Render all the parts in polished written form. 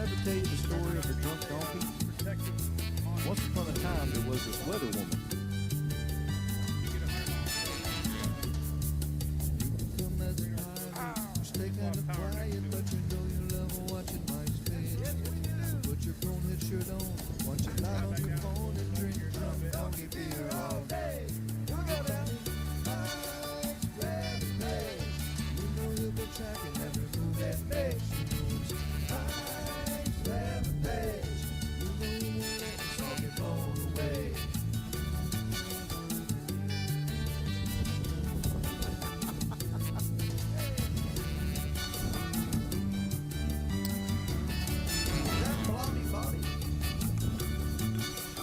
ever tell you the story of the drunk donkey? Once upon a time, there was this weather woman. Put your phone hit shirt on, watch it live on your phone and drink your drunk donkey beer all day. You know you'll be tracking every move that makes you moves. You know you won't let this all get blown away.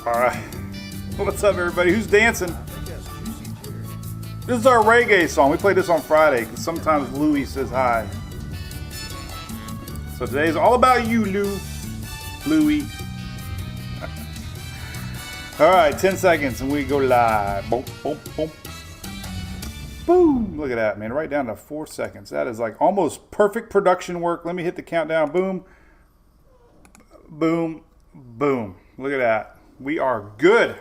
All right. What's up, everybody? Who's dancing? This is our reggae song. We played this on Friday because sometimes Louie says hi. So today's all about you, Louie. All right, 10 seconds and we go live. Boom, boom, boom. Boom. Look at that, man. Right down to 4 seconds. That is like almost perfect production work. Let me hit the countdown. Boom. Boom. Boom. Look at that. We are good.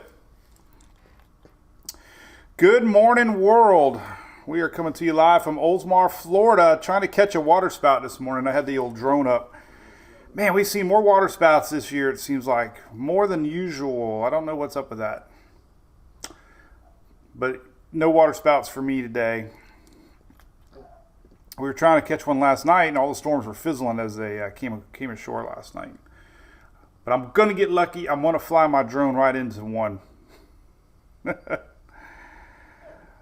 Good morning, world. We are coming to you live from Oldsmar, Florida, trying to catch a water spout this morning. I had the old drone up. Man, we've seen more water spouts this year, it seems like. More than usual. I don't know what's up with that. But no water spouts for me today. We were trying to catch one last night, and all the storms were fizzling as they came ashore last night. But I'm going to get lucky. I'm going to fly my drone right into one.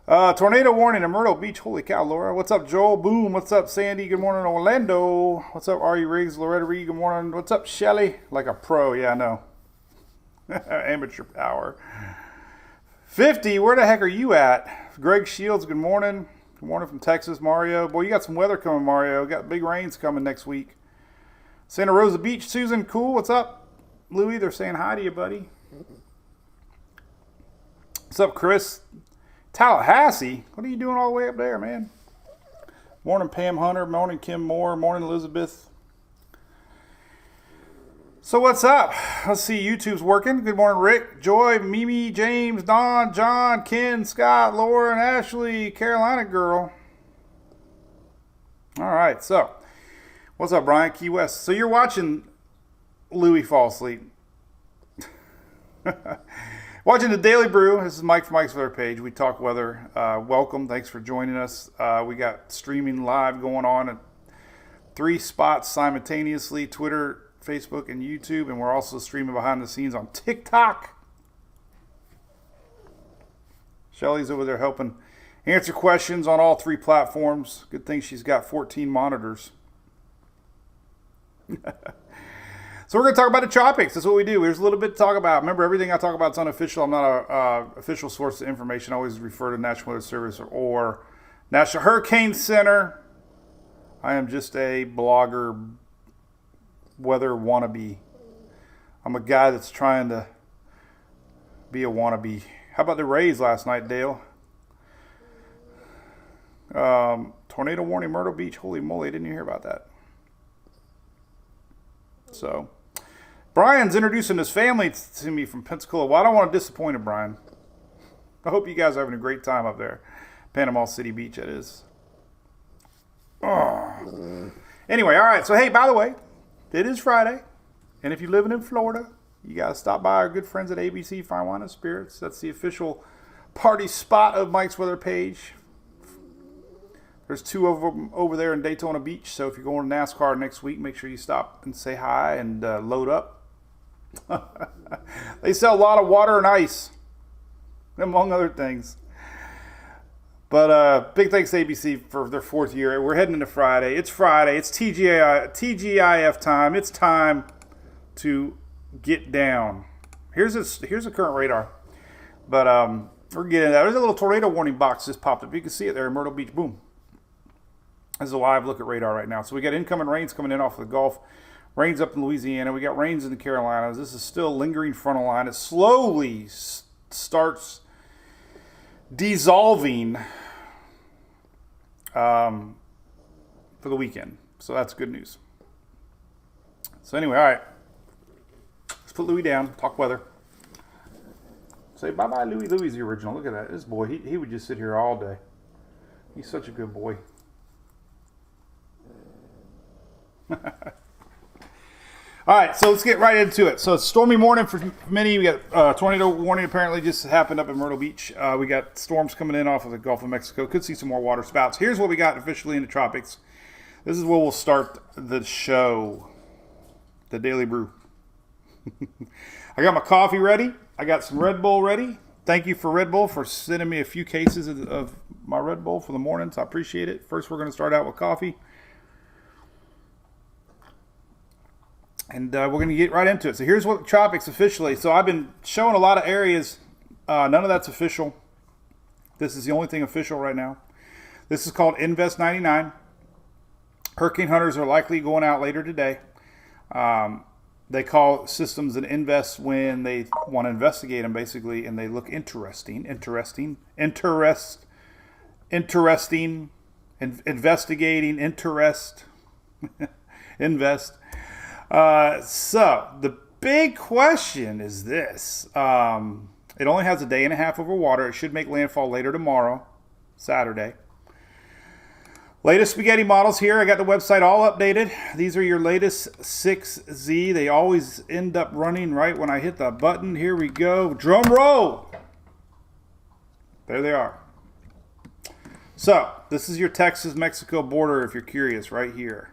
Tornado warning in Myrtle Beach. Holy cow, Laura. What's up, Joel? Boom. What's up, Sandy? Good morning, Orlando. What's up, R.E. Riggs? Loretta Reed. Good morning. What's up, Shelly? Like a pro. Yeah, I know. Amateur power. 50. Where the heck are you at? Greg Shields. Good morning. Good morning from Texas, Mario. Boy, you got some weather coming, Mario. Got big rains coming next week. Santa Rosa Beach. Susan. Cool. What's up? Louie, they're saying hi to you, buddy. What's up, Chris? Tallahassee? What are you doing all the way up there, man? Morning, Pam Hunter. Morning, Kim Moore. Morning, Elizabeth. So what's up? Let's see. YouTube's working. Good morning, Rick, Joy, Mimi, James, Don, John, Ken, Scott, Lauren, Ashley, Carolina girl. All right. So what's up, Brian? Key West. So you're watching Louie fall asleep. Watching the Daily Brew. This is Mike from Mike's Weather Page. We talk weather. Welcome. Thanks for joining us. We got streaming live going on at 3 spots simultaneously: Twitter, Facebook, and YouTube. And we're also streaming behind the scenes on TikTok. Shelly's over there helping answer questions on all 3 platforms. Good thing she's got 14 monitors. So we're going to talk about the tropics. That's what we do. There's a little bit to talk about. Remember, everything I talk about is unofficial. I'm not an official source of information. I always refer to National Weather Service or National Hurricane Center. I am just a blogger, weather wannabe. I'm a guy that's trying to be a wannabe. How about the Rays last night, Dale? Tornado warning, Myrtle Beach. Holy moly, didn't you hear about that? So Brian's introducing his family to me from Pensacola. Well, I don't want to disappoint him, Brian. I hope you guys are having a great time up there. Panama City Beach, it is. Oh. Anyway, all right. So, hey, by the way, it is Friday. And if you're living in Florida, you got to stop by our good friends at ABC Fine Wine and Spirits. That's the official party spot of Mike's Weather Page. There's 2 of them over there in Daytona Beach. So if you're going to NASCAR next week, make sure you stop and say hi and load up. They sell a lot of water and ice, among other things. But big thanks to ABC for their 4th year. We're heading into Friday. It's Friday. It's TGIF time. It's time to get down. Here's a current radar. But we're getting that. There's a little tornado warning box just popped up. You can see it there in Myrtle Beach. Boom. This is a live look at radar right now. So we got incoming rains coming in off the Gulf. Rains up in Louisiana. We got rains in the Carolinas. This is still lingering frontal line. It slowly starts dissolving for the weekend. So that's good news. So anyway, all right. Let's put Louis down. Talk weather. Say bye-bye, Louis. Louis is the original. Look at that. This boy, he would just sit here all day. He's such a good boy. All right, so let's get right into it. So it's stormy morning for many. We got tornado warning apparently just happened up in Myrtle Beach. We got storms coming in off of the Gulf of Mexico. Could see some more water spouts. Here's what we got officially in the tropics. This is where we'll start the show. The Daily Brew. I got my coffee ready. I got some Red Bull ready. Thank you for Red Bull for sending me a few cases of my Red Bull for the mornings. I appreciate it. First, we're going to start out with coffee. And we're going to get right into it. So here's what the tropics officially. So I've been showing a lot of areas. None of that's official. This is the only thing official right now. This is called Invest 99. Hurricane hunters are likely going out later today. They call systems an invest when they want to investigate them, basically, and they look investigating, invest. So the big question is this. It only has a day and a half over water. It should make landfall later tomorrow, Saturday. Latest spaghetti models here. I got the website all updated. These are your latest 6Z. They always end up running right when I hit the button. Here we go. Drum roll. There they are. So this is your Texas-Mexico border if you're curious, right here.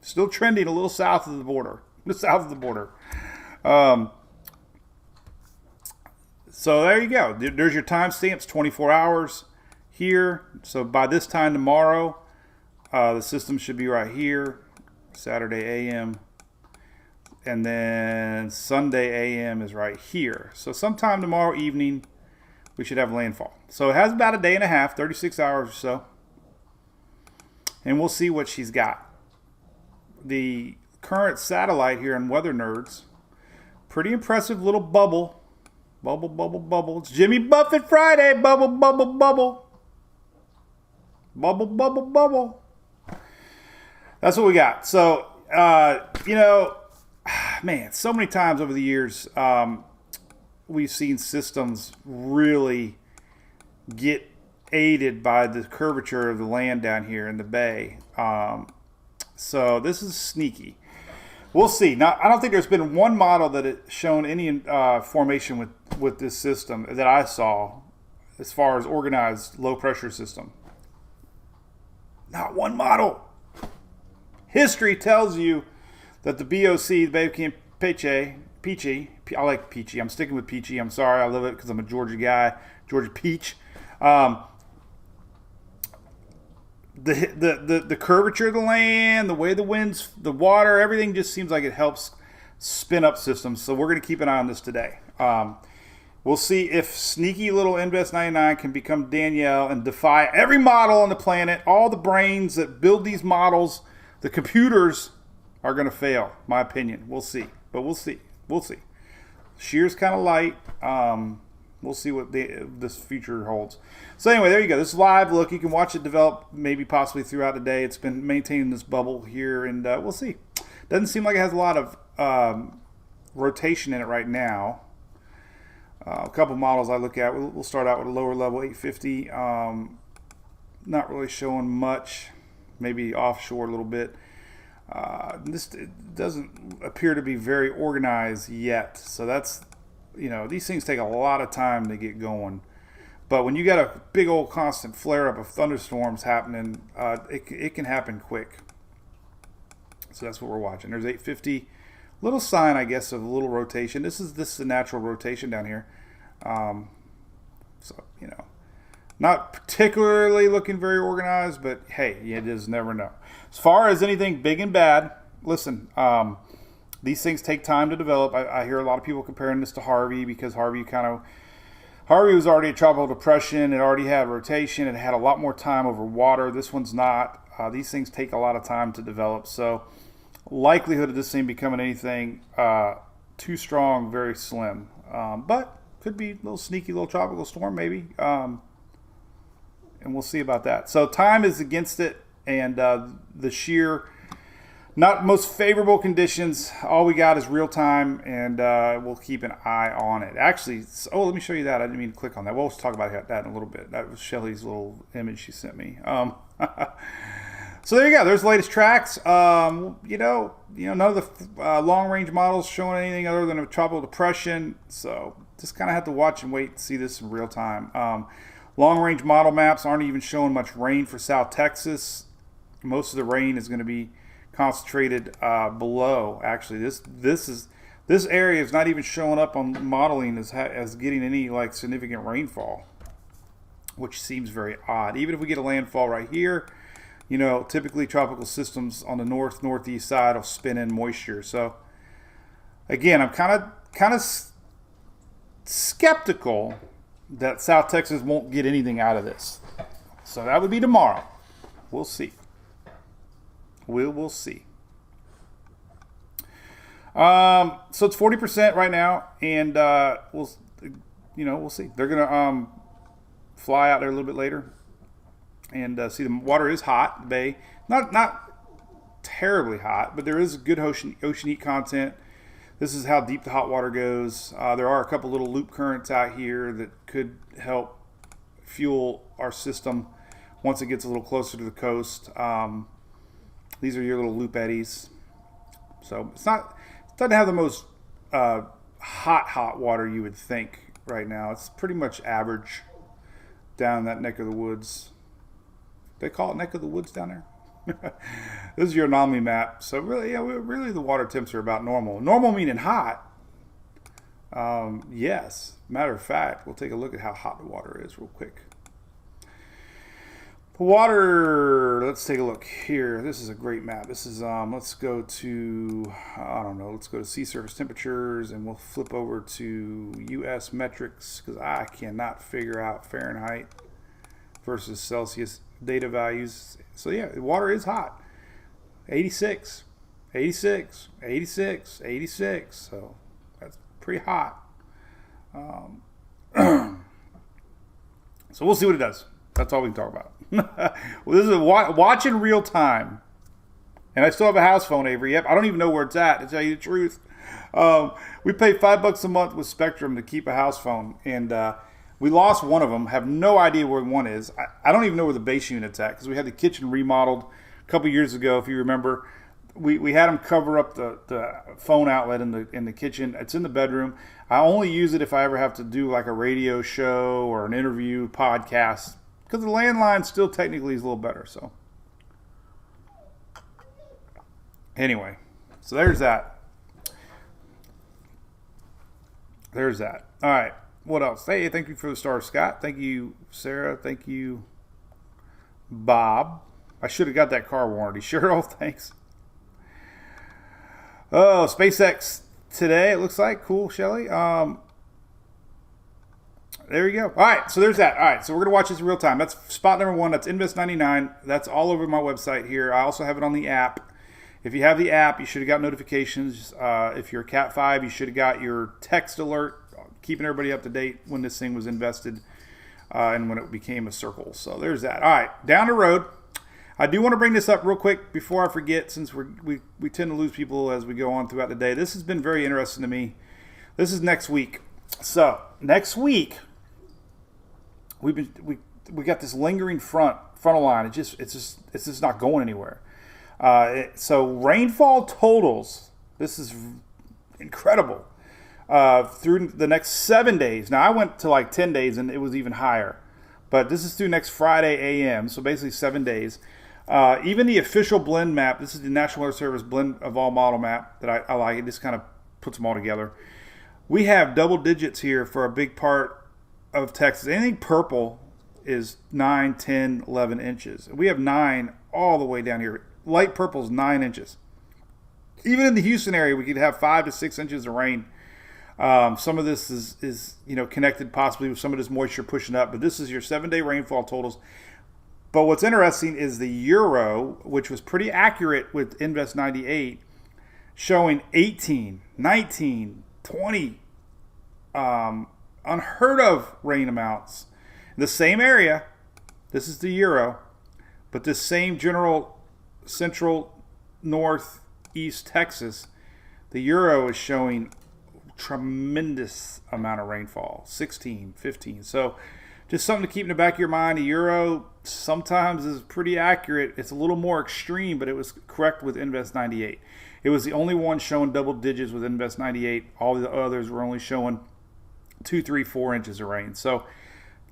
Still trending a little south of the border. So there you go. There's your timestamps, 24 hours here. So by this time tomorrow, the system should be right here, Saturday AM. And then Sunday AM is right here. So sometime tomorrow evening, we should have landfall. So it has about a day and a half, 36 hours or so. And we'll see what she's got. The current satellite here on Weather Nerds, pretty impressive little bubble. Bubble. It's Jimmy Buffett Friday. Bubble. Bubble. That's what we got. So, man, so many times over the years, we've seen systems really get aided by the curvature of the land down here in the bay. So this is sneaky. We'll see. Now, I don't think there's been one model that has shown any formation with this system that I saw as far as organized low pressure system. Not one model. History tells you that the BOC, the Bay of Peachy, I like Peachy. I'm sticking with Peachy. I'm sorry. I love it because I'm a Georgia guy. Georgia Peach. The curvature of the land, the way the winds, the water, everything just seems like it helps spin up systems. So we're going to keep an eye on this today. We'll see if sneaky little Invest 99 can become Danielle and defy every model on the planet. All the brains that build these models, the computers are going to fail, my opinion. We'll see. But we'll see. Shear's kind of light. We'll see what this future holds. So anyway, there you go. This is live. Look, you can watch it develop maybe possibly throughout the day. It's been maintaining this bubble here, and we'll see. Doesn't seem like it has a lot of rotation in it right now. A couple models I look at. We'll start out with a lower level 850. Not really showing much. Maybe offshore a little bit. This doesn't appear to be very organized yet. So that's... these things take a lot of time to get going. But when you got a big old constant flare-up of thunderstorms happening, it can happen quick. So that's what we're watching. There's 850. Little sign, I guess, of a little rotation. This is a natural rotation down here. Not particularly looking very organized, but hey, you just never know. As far as anything big and bad, listen, these things take time to develop. I hear a lot of people comparing this to Harvey because Harvey was already a tropical depression. It already had rotation. It had a lot more time over water. This one's not. These things take a lot of time to develop. So likelihood of this thing becoming anything too strong, very slim. But could be a little sneaky little tropical storm maybe. And we'll see about that. So time is against it. And the Shear Not most favorable conditions. All we got is real time, and we'll keep an eye on it. Actually, let me show you that. I didn't mean to click on that. We'll talk about that in a little bit. That was Shelly's little image she sent me. So there you go. There's the latest tracks. None of the long-range models showing anything other than a tropical depression. So just kind of have to watch and wait to see this in real time. Long-range model maps aren't even showing much rain for South Texas. Most of the rain is going to be concentrated below. Actually, this area is not even showing up on modeling as getting any like significant rainfall, which seems very odd. Even if we get a landfall right here, typically tropical systems on the northeast side will spin in moisture. So again, I'm kind of skeptical that South Texas won't get anything out of this. So that would be tomorrow. We'll see. We'll see. So it's 40% right now, and we'll see. They're gonna fly out there a little bit later, and see the water is hot. The bay, not terribly hot, but there is good ocean heat content. This is how deep the hot water goes. There are a couple little loop currents out here that could help fuel our system once it gets a little closer to the coast. These are your little loop eddies. So it doesn't have the most hot water you would think right now. It's pretty much average down that neck of the woods. They call it neck of the woods down there. This is your anomaly map. So really the water temps are about normal. Normal meaning hot. Yes. Matter of fact, we'll take a look at how hot the water is real quick. Water, let's take a look here. This is a great map. This is, let's go to, let's go to sea surface temperatures, and we'll flip over to US metrics, because I cannot figure out Fahrenheit versus Celsius data values. So yeah, water is hot. 86, 86, 86, 86. So that's pretty hot. So we'll see what it does. That's all we can talk about. Well, this is watch in real time. And I still have a house phone, Avery. Yep, I don't even know where it's at, to tell you the truth. We pay $5 a month with Spectrum to keep a house phone. And we lost one of them. Have no idea where one is. I don't even know where the base unit's at, because we had the kitchen remodeled a couple years ago, if you remember. We had them cover up the phone outlet in the kitchen. It's in the bedroom. I only use it if I ever have to do like a radio show or an interview podcast, because the landline still technically is a little better. So anyway, so there's that. There's that. All right. What else? Hey, thank you for the star, Scott. Thank you, Sarah. Thank you, Bob. I should have got that car warranty. Cheryl, thanks. Oh, SpaceX today, it looks like. Cool, Shelly. There you go. All right, so there's that. All right, so we're going to watch this in real time. That's spot number one. That's Invest99. That's all over my website here. I also have it on the app. If you have the app, you should have got notifications. If you're a Cat 5, you should have got your text alert, keeping everybody up to date when this thing was invested and when it became a circle. So there's that. All right, down the road. I do want to bring this up real quick before I forget, since we tend to lose people as we go on throughout the day. This has been very interesting to me. This is next week. So next week, we got this lingering frontal line. It's just not going anywhere. So rainfall totals. This is incredible. Through the next 7 days. Now I went to like 10 days and it was even higher, but this is through next Friday AM. So basically 7 days. Even the official blend map. This is the National Weather Service blend of all model map that I like. It just kind of puts them all together. We have double digits here for a big part of Texas. Anything purple is 9, 10, 11 inches. We have 9 all the way down here. Light purple is 9 inches. Even in the Houston area, we could have 5 to 6 inches of rain. Some of this is connected possibly with some of this moisture pushing up, but this is your 7-day rainfall totals. But what's interesting is the Euro, which was pretty accurate with Invest 98, showing 18, 19, 20, unheard of rain amounts. The same area, this is the Euro, but this same general central northeast Texas, the Euro is showing tremendous amount of rainfall, 16, 15. So just something to keep in the back of your mind. The Euro sometimes is pretty accurate. It's a little more extreme, but it was correct with Invest 98. It was the only one showing double digits with Invest 98. All the others were only showing 2, 3, 4 inches of rain. So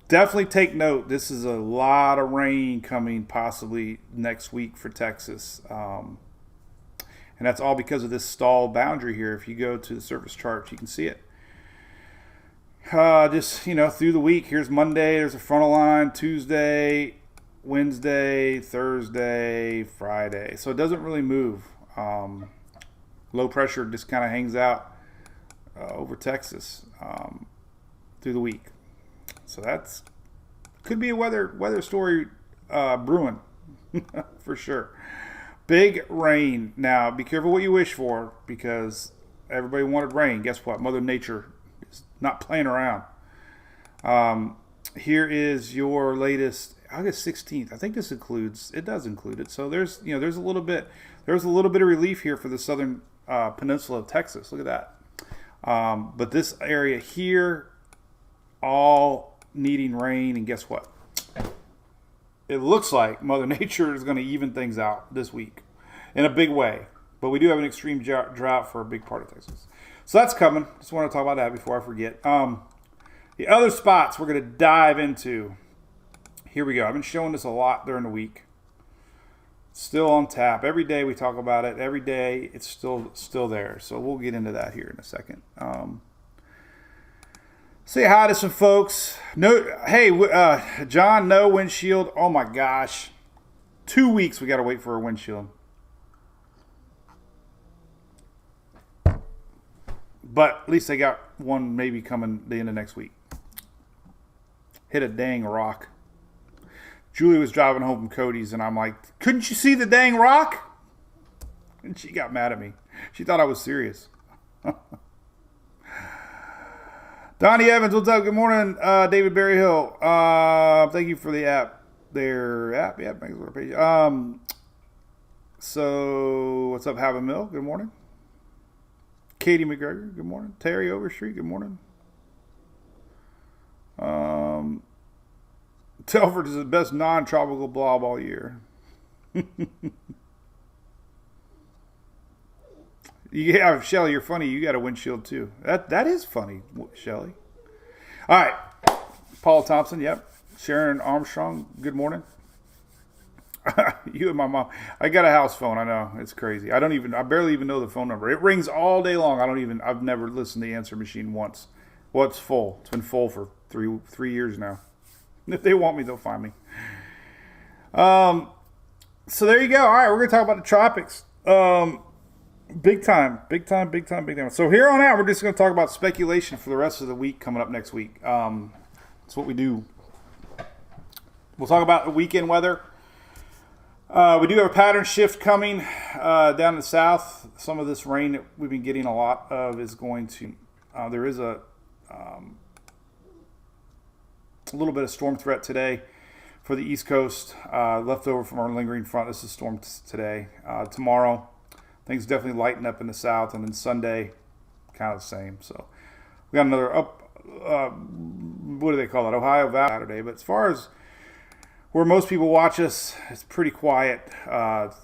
definitely take note. This is a lot of rain coming possibly next week for Texas. And that's all because of this stall boundary here. If you go to the surface chart, you can see it. Just, through the week, here's Monday, there's a frontal line, Tuesday, Wednesday, Thursday, Friday. So it doesn't really move. Low pressure just kind of hangs out over Texas through the week. So that's could be a weather story brewing for sure. Big rain. Now, be careful what you wish for, because everybody wanted rain. Guess what? Mother Nature is not playing around. Here is your latest August 16th. I think this does include it. So there's a little bit of relief here for the southern peninsula of Texas. Look at that. But this area here, all needing rain, and guess what? It looks like Mother Nature is going to even things out this week in a big way. But we do have an extreme drought for a big part of Texas. So that's coming. Just want to talk about that before I forget. The other spots we're going to dive into. Here we go. I've been showing this a lot during the week. Still on tap. Every day we talk about it. Every day it's still there. So we'll get into that here in a second. Say hi to some folks. John, no windshield. Oh my gosh. 2 weeks we got to wait for a windshield. But at least they got one maybe coming the end of next week. Hit a dang rock. Julie was driving home from Cody's and I'm like, couldn't you see the dang rock? And she got mad at me. She thought I was serious. Donnie Evans, what's up? Good morning, David Berryhill. Thank you for the app. Yeah, thanks for the page. So what's up, Have a Mill? Good morning. Katie McGregor, good morning. Terry Overstreet, good morning. Telford is the best non-tropical blob all year. Yeah, Shelly, you're funny. You got a windshield too. That is funny, Shelly. All right, Paul Thompson. Yep. Sharon Armstrong. Good morning. You and my mom. I got a house phone. I know, it's crazy. I barely even know the phone number. It rings all day long. I've never listened to the answer machine once. Well, it's full. It's been full for three years now. If they want me, they'll find me. So there you go. All right, we're gonna talk about the tropics. Big time. So here on out, we're just going to talk about speculation for the rest of the week coming up next week. That's what we do. We'll talk about the weekend weather. We do have a pattern shift coming down in the south. Some of this rain that we've been getting a lot of is going to... there is a little bit of storm threat today for the East Coast, left over from our lingering front. This is storm today. Tomorrow... things definitely lighten up in the south, and then Sunday, kind of the same. So we got another what do they call it? Ohio Valley Saturday. But as far as where most people watch us, it's pretty quiet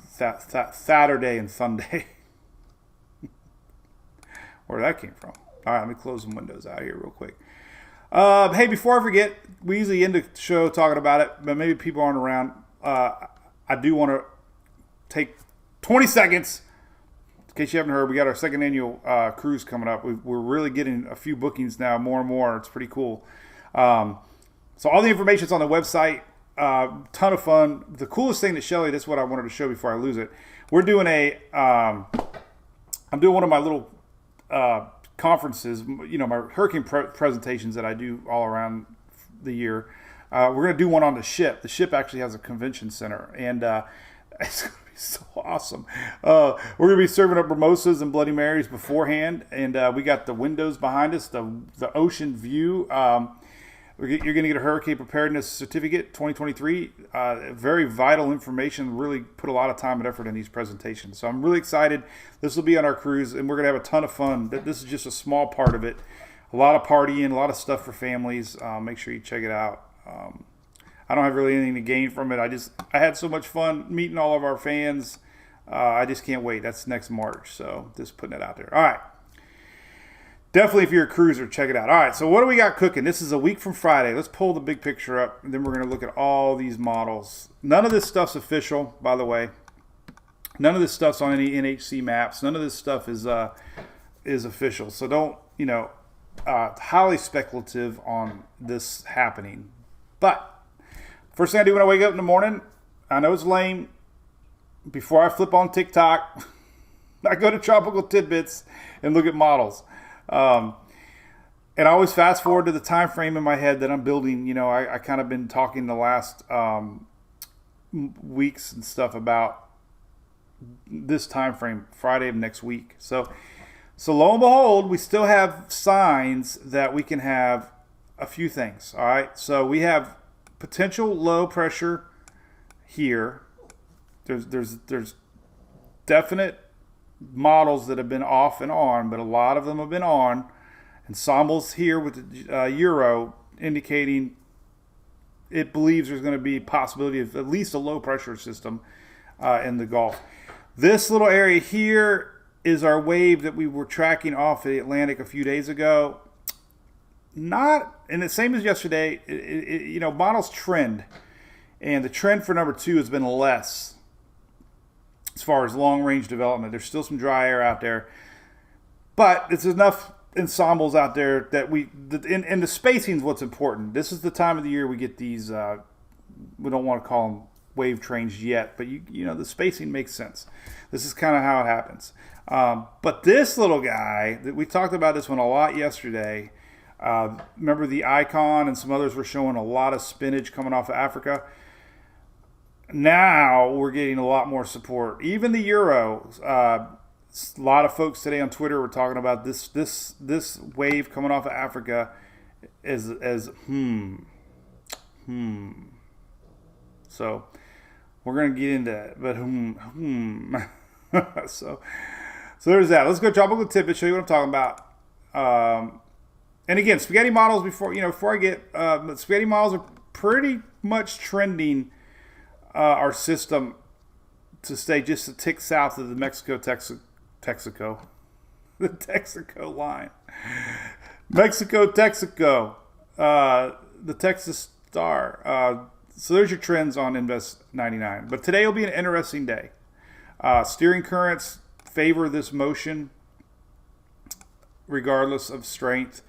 Saturday and Sunday. Where that came from. All right, let me close some windows out here real quick. Hey, before I forget, we usually end the show talking about it, but maybe people aren't around. I do want to take 20 seconds. In case you haven't heard, we got our second annual cruise coming up. We're really getting a few bookings now, more and more. It's pretty cool. So all the information's on the website. Ton of fun. The coolest thing that Shelly, this is what I wanted to show before I lose it. We're doing I'm doing one of my little conferences, my hurricane presentations that I do all around the year. We're going to do one on the ship. The ship actually has a convention center, and it's so awesome. We're going to be serving up mimosas and Bloody Marys beforehand, and we got the windows behind us, the ocean view. You're going to get a hurricane preparedness certificate 2023. Very vital information. Really put a lot of time and effort in these presentations. So I'm really excited. This will be on our cruise, and we're going to have a ton of fun. This is just a small part of it. A lot of partying, a lot of stuff for families. Make sure you check it out. I don't have really anything to gain from it. I had so much fun meeting all of our fans. I just can't wait. That's next March. So just putting it out there. All right. Definitely, if you're a cruiser, check it out. All right, so what do we got cooking? This is a week from Friday. Let's pull the big picture up, and then we're going to look at all these models. None of this stuff's official, by the way. None of this stuff's on any NHC maps. None of this stuff is official. So don't, highly speculative on this happening. But first thing I do when I wake up in the morning, I know it's lame. Before I flip on TikTok, I go to Tropical Tidbits and look at models. And I always fast forward to the time frame in my head that I'm building. I kind of been talking the last weeks and stuff about this time frame, Friday of next week. So lo and behold, we still have signs that we can have a few things. All right. So we have potential low pressure here. There's definite models that have been off and on, but a lot of them have been on. Ensemble's here with the Euro indicating it believes there's going to be possibility of at least a low pressure system in the Gulf. This little area here is our wave that we were tracking off the Atlantic a few days ago. And the same as yesterday, models trend, and the trend for number 2 has been less. As far as long-range development, there's still some dry air out there, but it's enough ensembles out there that and the spacing is what's important. This is the time of the year we get these. We don't want to call them wave trains yet, but the spacing makes sense. This is kind of how it happens. But this little guy, we talked about this one a lot yesterday. Remember the Icon and some others were showing a lot of spinach coming off of Africa. Now we're getting a lot more support. Even the Euro, a lot of folks today on Twitter were talking about this wave coming off of Africa as So we're gonna get into it, but so there's that. Let's go tropical tidbit. Show you what I'm talking about. And again, spaghetti models. Before I get spaghetti models are pretty much trending. Our system to stay just a tick south of the Texaco the Texaco line. Texaco, the Texas Star. So there's your trends on Invest 99. But today will be an interesting day. Steering currents favor this motion regardless of strength.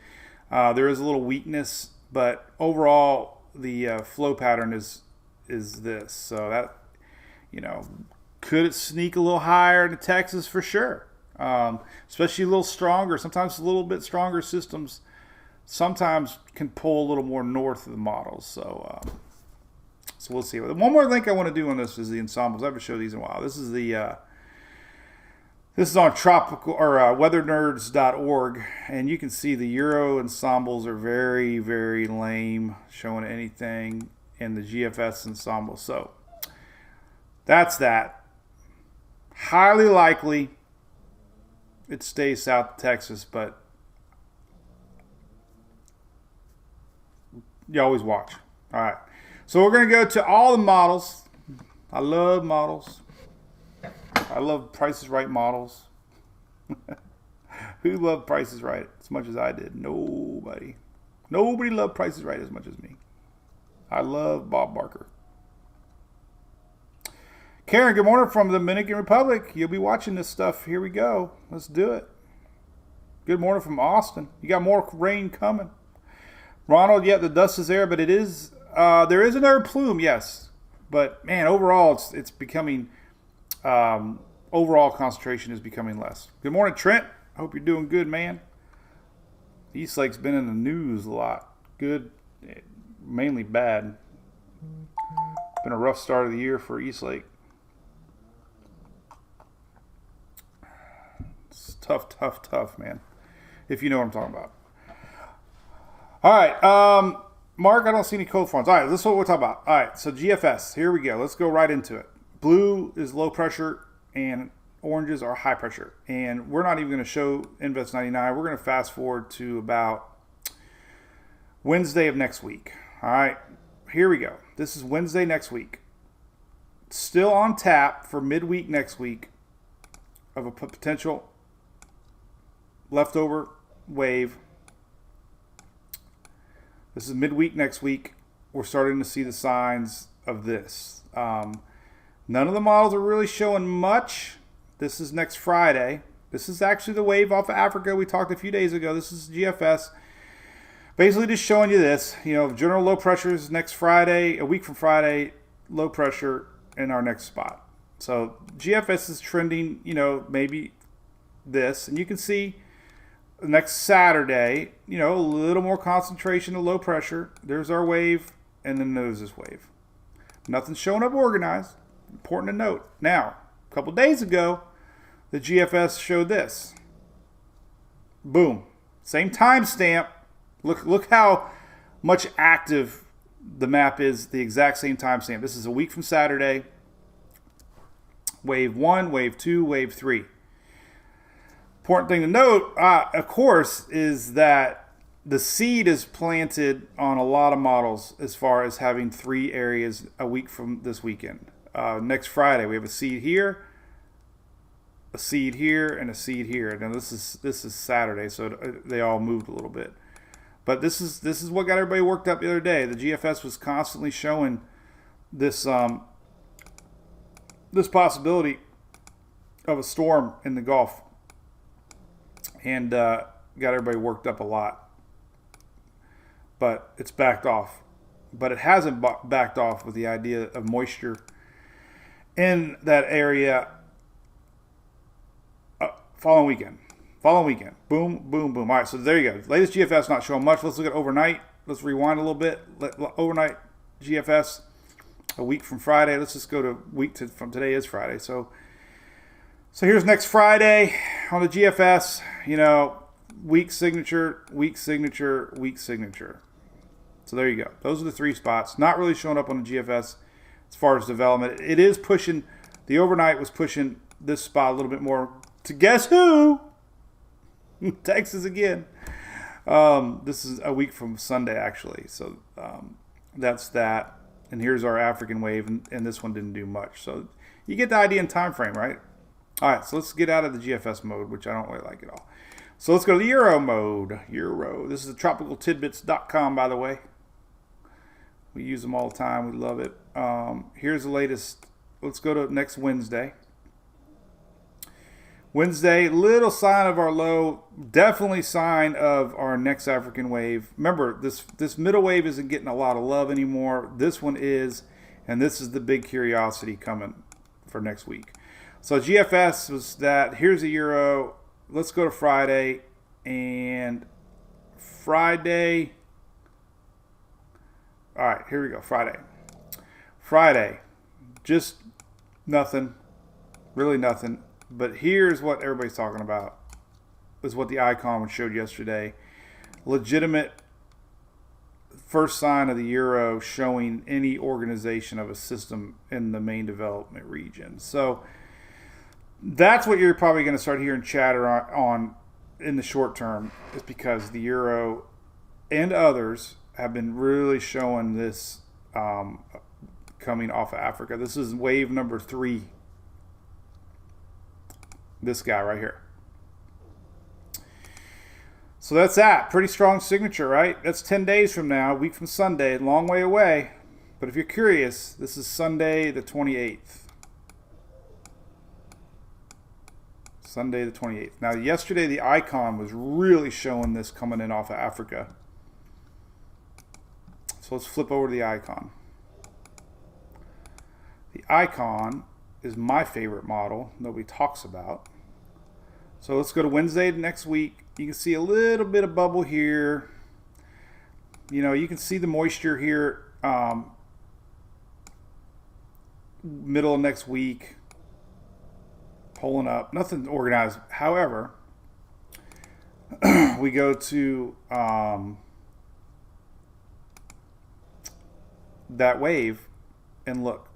There is a little weakness, but overall the flow pattern is this. So that, could it sneak a little higher into Texas? For sure. Especially a little stronger. Sometimes a little bit stronger systems sometimes can pull a little more north of the models. So we'll see. One more link I want to do on this is the ensembles. I haven't showed these in a while. This is this is on tropical or weathernerds.org, and you can see the Euro ensembles are very, very lame showing anything in the GFS ensemble. So that's that. Highly likely it stays south of Texas, but you always watch. All right. So we're going to go to all the models. I love models. I love Price is Right models. Who loved Price is Right as much as I did? Nobody. Nobody loved Price is Right as much as me. I love Bob Barker. Karen, good morning from the Dominican Republic. You'll be watching this stuff. Here we go. Let's do it. Good morning from Austin. You got more rain coming. Ronald, yeah, the dust is there, but it is there is another plume, yes. But man, overall it's becoming overall concentration is becoming less. Good morning, Trent. I hope you're doing good, man. East Lake's been in the news a lot. Good, mainly bad. Been a rough start of the year for East Lake. It's tough, man. If you know what I'm talking about. All right. Mark, I don't see any cold fronts. All right, this is what we'll talk about. All right, so GFS, here we go. Let's go right into it. Blue is low pressure and oranges are high pressure. And we're not even going to show Invest 99. We're going to fast forward to about Wednesday of next week. All right, here we go. This is Wednesday next week. Still on tap for midweek next week of a potential leftover wave. This is midweek next week. We're starting to see the signs of this. None of the models are really showing much. This is next Friday. This is actually the wave off of Africa we talked a few days ago. This is GFS. Basically just showing you this. General low pressure is next Friday, a week from Friday, low pressure in our next spot. So GFS is trending, maybe this. And you can see next Saturday, a little more concentration of low pressure. There's our wave, and then there's this wave. Nothing's showing up organized. Important to note. Now, a couple days ago, the GFS showed this. Boom. Same timestamp. Look how much active the map is, the exact same timestamp. This is a week from Saturday. Wave 1, Wave 2, Wave 3. Important thing to note, of course, is that the seed is planted on a lot of models as far as having 3 areas a week from this weekend. Next Friday, we have a seed here, a seed here, and a seed here. Now this is Saturday, so they all moved a little bit. But this is what got everybody worked up the other day. The GFS was constantly showing this this possibility of a storm in the Gulf. And got everybody worked up a lot. But it's backed off. But it hasn't backed off with the idea of moisture in that area following weekend. Boom, boom, boom. All right, so there you go. Latest GFS not showing much. Let's look at overnight. Let's rewind a little bit. Overnight GFS a week from Friday. Let's just go to from today is Friday. So here's next Friday on the GFS, week signature, week signature, week signature. So there you go. Those are the 3 spots. Not really showing up on the GFS as far as development. It is pushing, the overnight was pushing this spot a little bit more to guess who? Texas again. This is a week from Sunday, actually. So that's that. And here's our African wave, and this one didn't do much. So you get the idea and time frame, right? All right, so let's get out of the GFS mode, which I don't really like at all. So let's go to the Euro mode. Euro. This is tropicaltidbits.com, by the way. We use them all the time. We love it. Here's the latest. Let's go to next Wednesday. Wednesday, little sign of our low. Definitely sign of our next African wave. Remember, this middle wave isn't getting a lot of love anymore. This one is, and this is the big curiosity coming for next week. So GFS was that. Here's the Euro. Let's go to Friday. And Friday. All right, here we go. Friday. Just nothing. Really nothing. But here's what everybody's talking about. This is what the icon showed yesterday. Legitimate first sign of the Euro showing any organization of a system in the main development region. So that's what you're probably going to start hearing chatter on in the short term, is because the Euro and others have been really showing this coming off of Africa. This is wave number 3. This guy right here. So that's that. Pretty strong signature, right? That's 10 days from now, a week from Sunday, long way away. But if you're curious, this is Sunday the 28th. Sunday the 28th. Now, yesterday the icon was really showing this coming in off of Africa. So let's flip over to the icon. The icon is my favorite model nobody talks about. So let's go to Wednesday next week. You can see a little bit of bubble here. You can see the moisture here middle of next week. Pulling up. Nothing organized. However, we go to that wave, and look,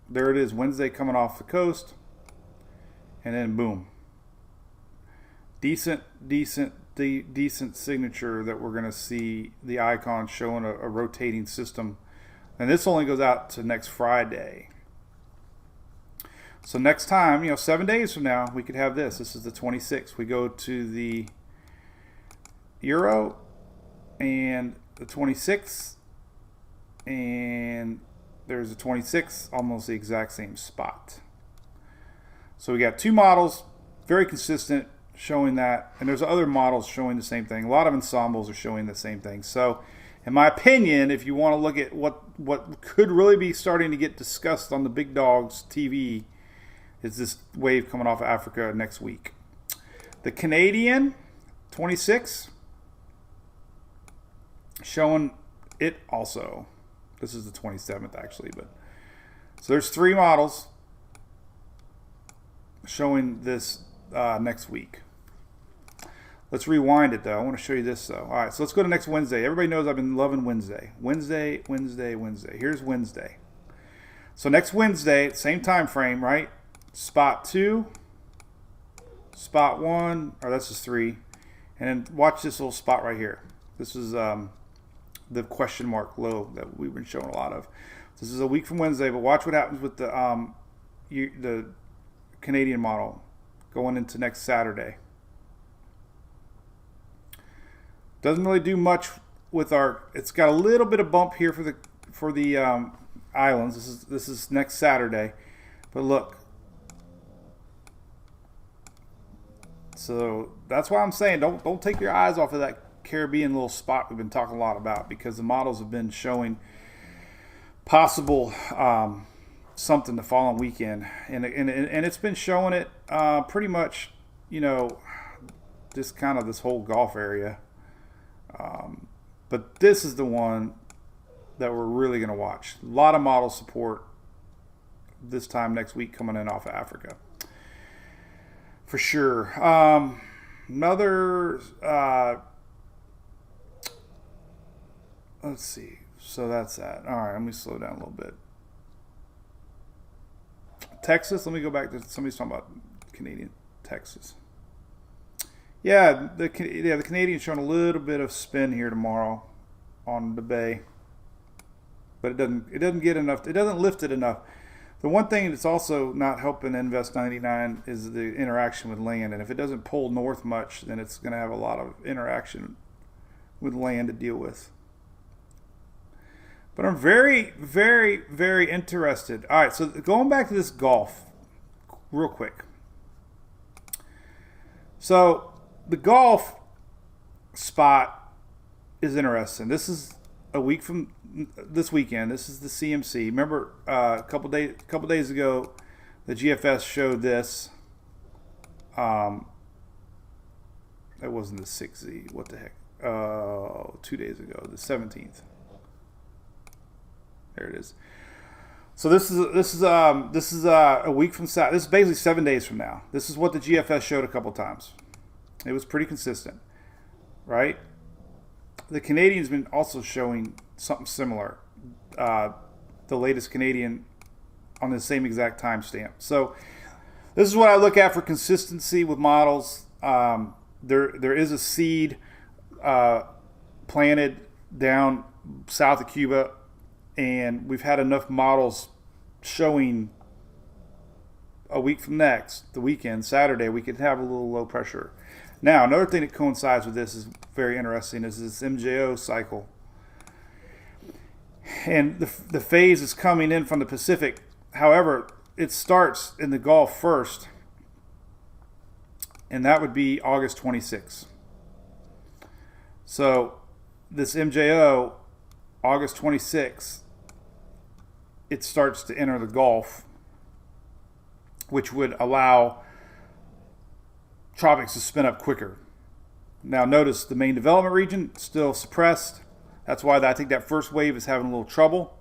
there it is, Wednesday coming off the coast, and then boom, decent signature that we're going to see the icon showing a rotating system, and this only goes out to next Friday. So next time, 7 days from now, we could have this. This is the 26th. We go to the Euro and the 26th, and there's a 26th, almost the exact same spot. So we got two models, very consistent, showing that, and there's other models showing the same thing. A lot of ensembles are showing the same thing. So in my opinion, if you want to look at what could really be starting to get discussed on the big dogs TV, is this wave coming off of Africa next week. The Canadian 26 showing it also. This is the 27th actually, but so there's three models showing this next week. Let's rewind it though. I want to show you this though. All right, so let's go to next Wednesday. Everybody knows I've been loving Wednesday. Wednesday. Here's Wednesday. So next Wednesday, same time frame, right? Spot 2, spot 1, or that's just 3, and then watch this little spot right here. This is the question mark low that we've been showing a lot of. This is a week from Wednesday, but watch what happens with the Canadian model going into next Saturday. Doesn't really do much with our. It's got a little bit of bump here for the islands. This is next Saturday, but look. So that's why I'm saying don't take your eyes off of that Caribbean little spot we've been talking a lot about, because the models have been showing possible something the following weekend, and it's been showing it pretty much, just kind of this whole Gulf area. But this is the one that we're really going to watch. A lot of model support this time next week coming in off of Africa. For sure. Another, let's see. So that's that. All right, let me slow down a little bit. Texas, let me go back to somebody's talking about Canadian Texas. Yeah, the Canadian's showing a little bit of spin here tomorrow on the bay, but it doesn't get enough. It doesn't lift it enough. The one thing that's also not helping Invest 99 is the interaction with land, and if it doesn't pull north much, then it's going to have a lot of interaction with land to deal with. But I'm very, very, very interested. All right, so going back to this Gulf real quick. So the Gulf spot is interesting. This is a week from this weekend. This is the CMC. Remember, a couple days ago, the GFS showed this. That wasn't the 6Z. What the heck? 2 days ago, the 17th. There it is. So this is a week from Saturday. This is basically 7 days from now. This is what the GFS showed a couple times. It was pretty consistent, right? The Canadian's been also showing something similar. The latest Canadian on the same exact timestamp. So this is what I look at for consistency with models. There is a seed planted down south of Cuba, and we've had enough models showing a week from the weekend, Saturday, we could have a little low pressure. Now, another thing that coincides with this is very interesting is this Mjo Cycle. And the phase is coming in from the Pacific. However, it starts in the Gulf first, and that would be August 26th. So this MJO, August 26th, it starts to enter the Gulf, which would allow tropics to spin up quicker. Now notice the main development region still suppressed. That's why I think that first wave is having a little trouble.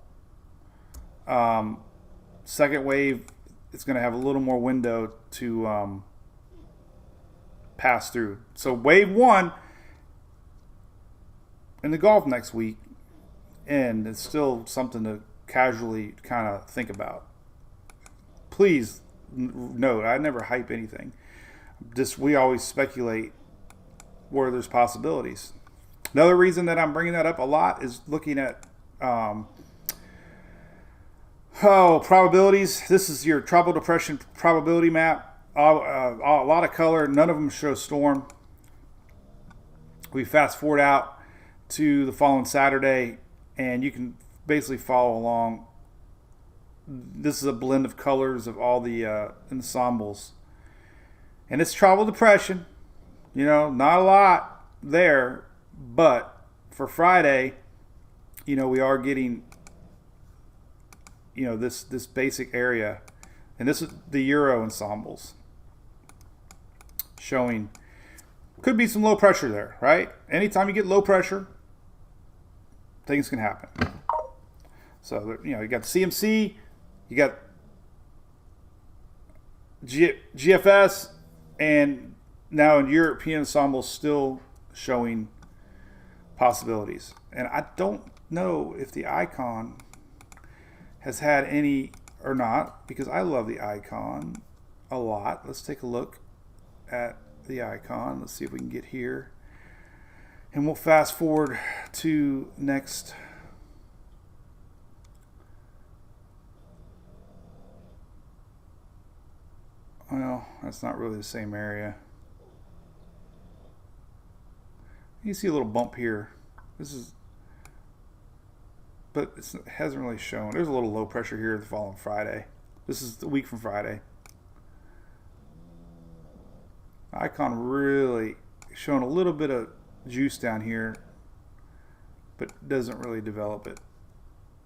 Second wave, it's going to have a little more window to pass through. So wave 1 in the Gulf next week end, it's still something to casually kind of think about. Please note, I never hype anything. Just we always speculate where there's possibilities. Another reason that I'm bringing that up a lot is looking at probabilities. This is your tropical depression probability map. A lot of color. None of them show storm. We fast forward out to the following Saturday, and you can basically follow along. This is a blend of colors of all the ensembles. And it's tropical depression. Not a lot there. But for Friday, we are getting, this basic area. And this is the Euro ensembles showing. Could be some low pressure there, right? Anytime you get low pressure, things can happen. So, you got the CMC, you got GFS, and now in European ensembles still showing possibilities. And I don't know if the icon has had any or not, because I love the icon a lot. Let's take a look at the icon. Let's see if we can get here. And we'll fast forward to next. Well, that's not really the same area. You see a little bump here. But it hasn't really shown. There's a little low pressure here the following Friday. This is the week from Friday. Icon really showing a little bit of juice down here, but doesn't really develop it.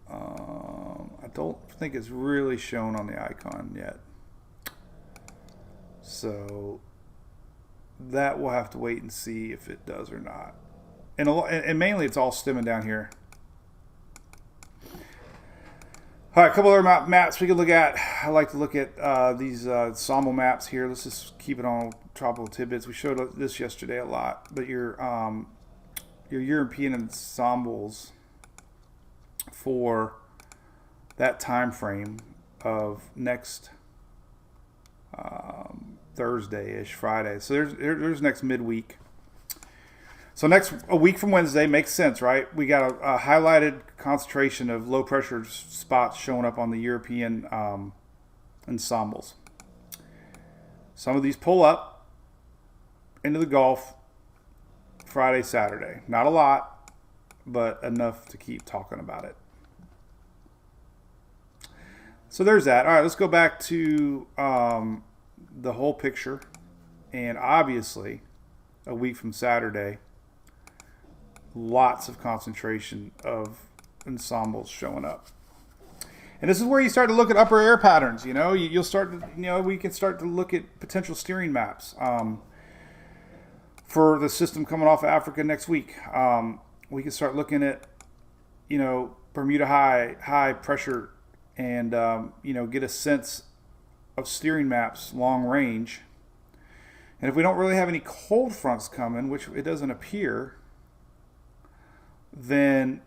I don't think it's really shown on the icon yet. So that we'll have to wait and see if it does or not. And mainly it's all stemming down here. All right, a couple other maps we can look at. I like to look at these Ensemble maps here. Let's just keep it on tropical tidbits. We showed this yesterday a lot, but your European ensembles for that time frame of next Thursday-ish, Friday. So there's next midweek. So a week from Wednesday makes sense, right? We got a highlighted concentration of low pressure spots showing up on the European ensembles. Some of these pull up into the Gulf Friday, Saturday. Not a lot, but enough to keep talking about it. So there's that. All right, let's go back to the whole picture. And obviously, a week from Saturday, lots of concentration of ensembles showing up. And this is where you start to look at upper air patterns. You'll start to, we can start to look at potential steering maps for the system coming off of Africa next week. We can start looking at, Bermuda high pressure and, get a sense of steering maps long range. And if we don't really have any cold fronts coming, which it doesn't appear, then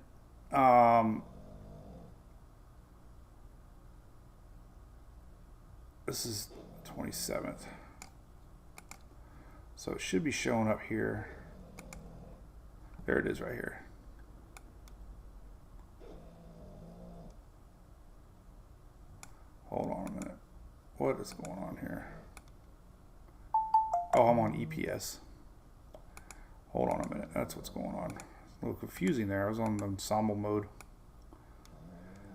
this is 27th. So it should be showing up here. There it is right here. Hold on a minute. What is going on here? Oh, I'm on EPS. Hold on a minute. That's what's going on. A little confusing there. I was on the ensemble mode.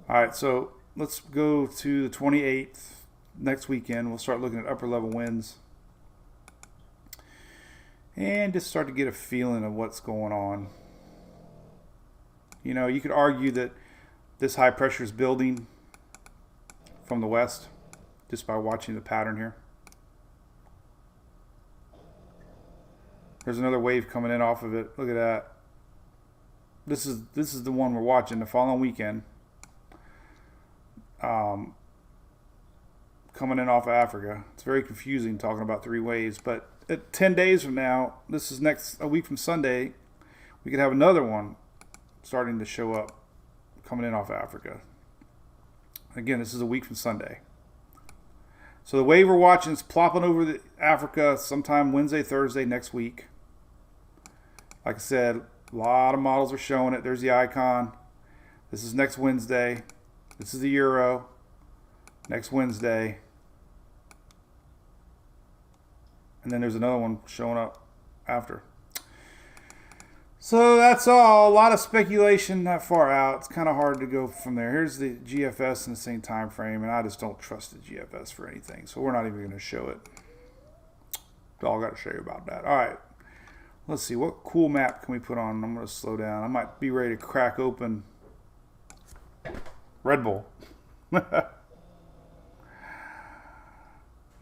All right, so let's go to the 28th. Next weekend, we'll start looking at upper level winds and just start to get a feeling of what's going on. You could argue that this high pressure is building from the west just by watching the pattern here. There's another wave coming in off of it. Look at that. This is the one we're watching the following weekend. Coming in off of Africa. It's very confusing talking about three waves, but at 10 days from now, this is a week from Sunday, we could have another one starting to show up coming in off Africa. Again, this is a week from Sunday. So the wave we're watching is plopping over Africa sometime Wednesday, Thursday next week. Like I said, a lot of models are showing it. There's the icon. This is next Wednesday. This is the Euro. Next Wednesday. And then there's another one showing up after. So that's all. A lot of speculation that far out. It's kind of hard to go from there. Here's the GFS in the same time frame, and I just don't trust the GFS for anything. So we're not even going to show it. That's all I got to show you about that. All right. Let's see. What cool map can we put on? I'm going to slow down. I might be ready to crack open Red Bull.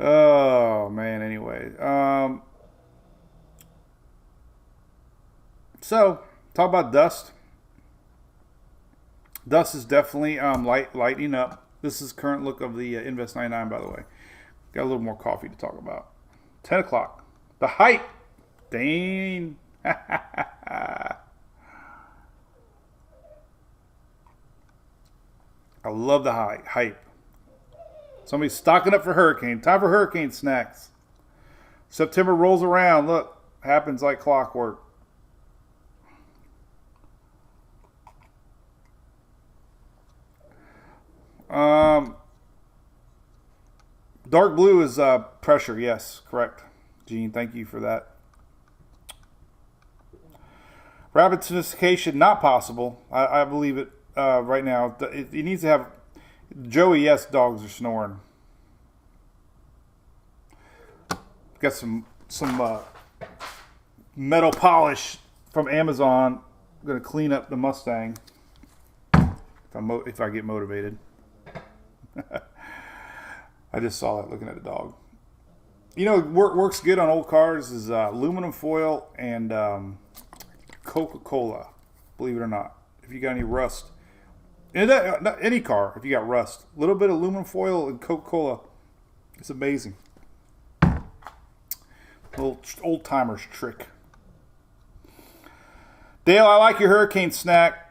Oh, man. Anyway. So, talk about dust. Dust is definitely lightening up. This is current look of the Invest 99, by the way. Got a little more coffee to talk about. 10 o'clock. The hype. Dang. I love the hype. Somebody's stocking up for hurricane. Time for hurricane snacks. September rolls around. Look, happens like clockwork. Dark blue is pressure. Yes, correct. Gene, thank you for that. Rapid sophistication, not possible. I believe it right now. It needs to have... Joey, yes, dogs are snoring. Got some metal polish from Amazon. I'm going to clean up the Mustang if I get motivated. I just saw that looking at the dog. You know, works good on old cars is aluminum foil and Coca-Cola, believe it or not. If you got any rust. Not any car, if you got rust. A little bit of aluminum foil and Coca-Cola. It's amazing. Little old-timers trick. Dale, I like your hurricane snack.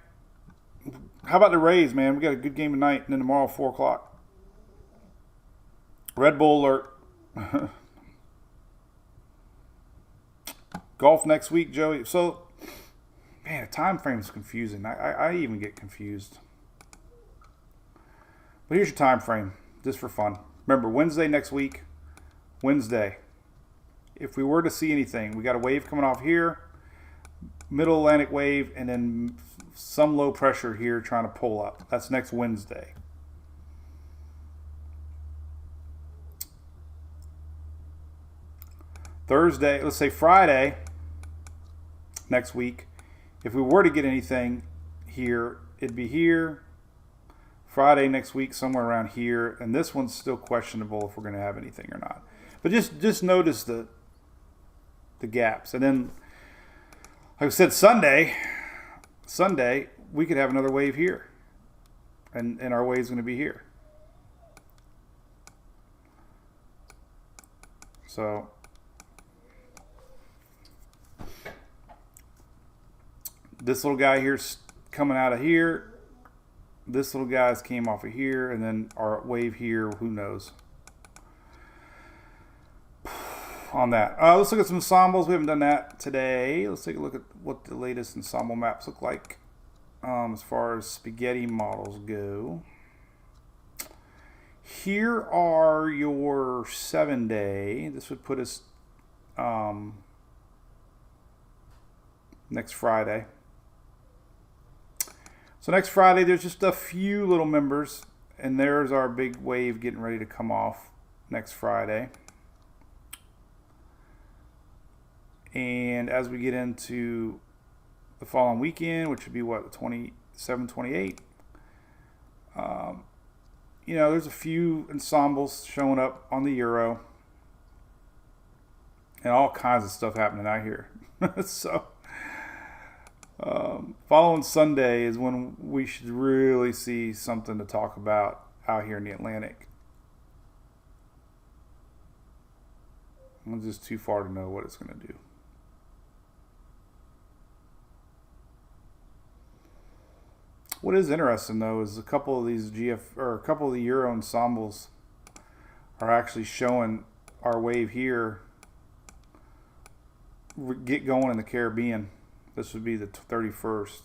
How about the Rays, man? We got a good game tonight and then tomorrow 4 o'clock. Red Bull alert. Golf next week, Joey. So, man, the time frame is confusing. I even get confused. But here's your time frame, just for fun. Remember, Wednesday next week. Wednesday. If we were to see anything, we got a wave coming off here, middle Atlantic wave, and then some low pressure here trying to pull up. That's next Wednesday. Thursday, let's say Friday next week. If we were to get anything here, it'd be here. Friday next week, somewhere around here. And this one's still questionable if we're going to have anything or not. But just notice the gaps. And then, like I said, Sunday, we could have another wave here. And our wave's going to be here. So, this little guy here's coming out of here. This little guy's came off of here. And then our wave here, who knows. On that. Let's look at some ensembles. We haven't done that today. Let's take a look at what the latest ensemble maps look like as far as spaghetti models go. Here are your 7-day. This would put us next Friday. So next Friday, there's just a few little members, and there's our big wave getting ready to come off next Friday. And as we get into the following weekend, which would be what, 27, 28, you know, there's a few ensembles showing up on the Euro, and all kinds of stuff happening out here. So, following Sunday is when we should really see something to talk about out here in the Atlantic. It's just too far to know what it's going to do. What is interesting though is a couple of these a couple of the Euro ensembles are actually showing our wave here get going in the Caribbean. This would be the 31st.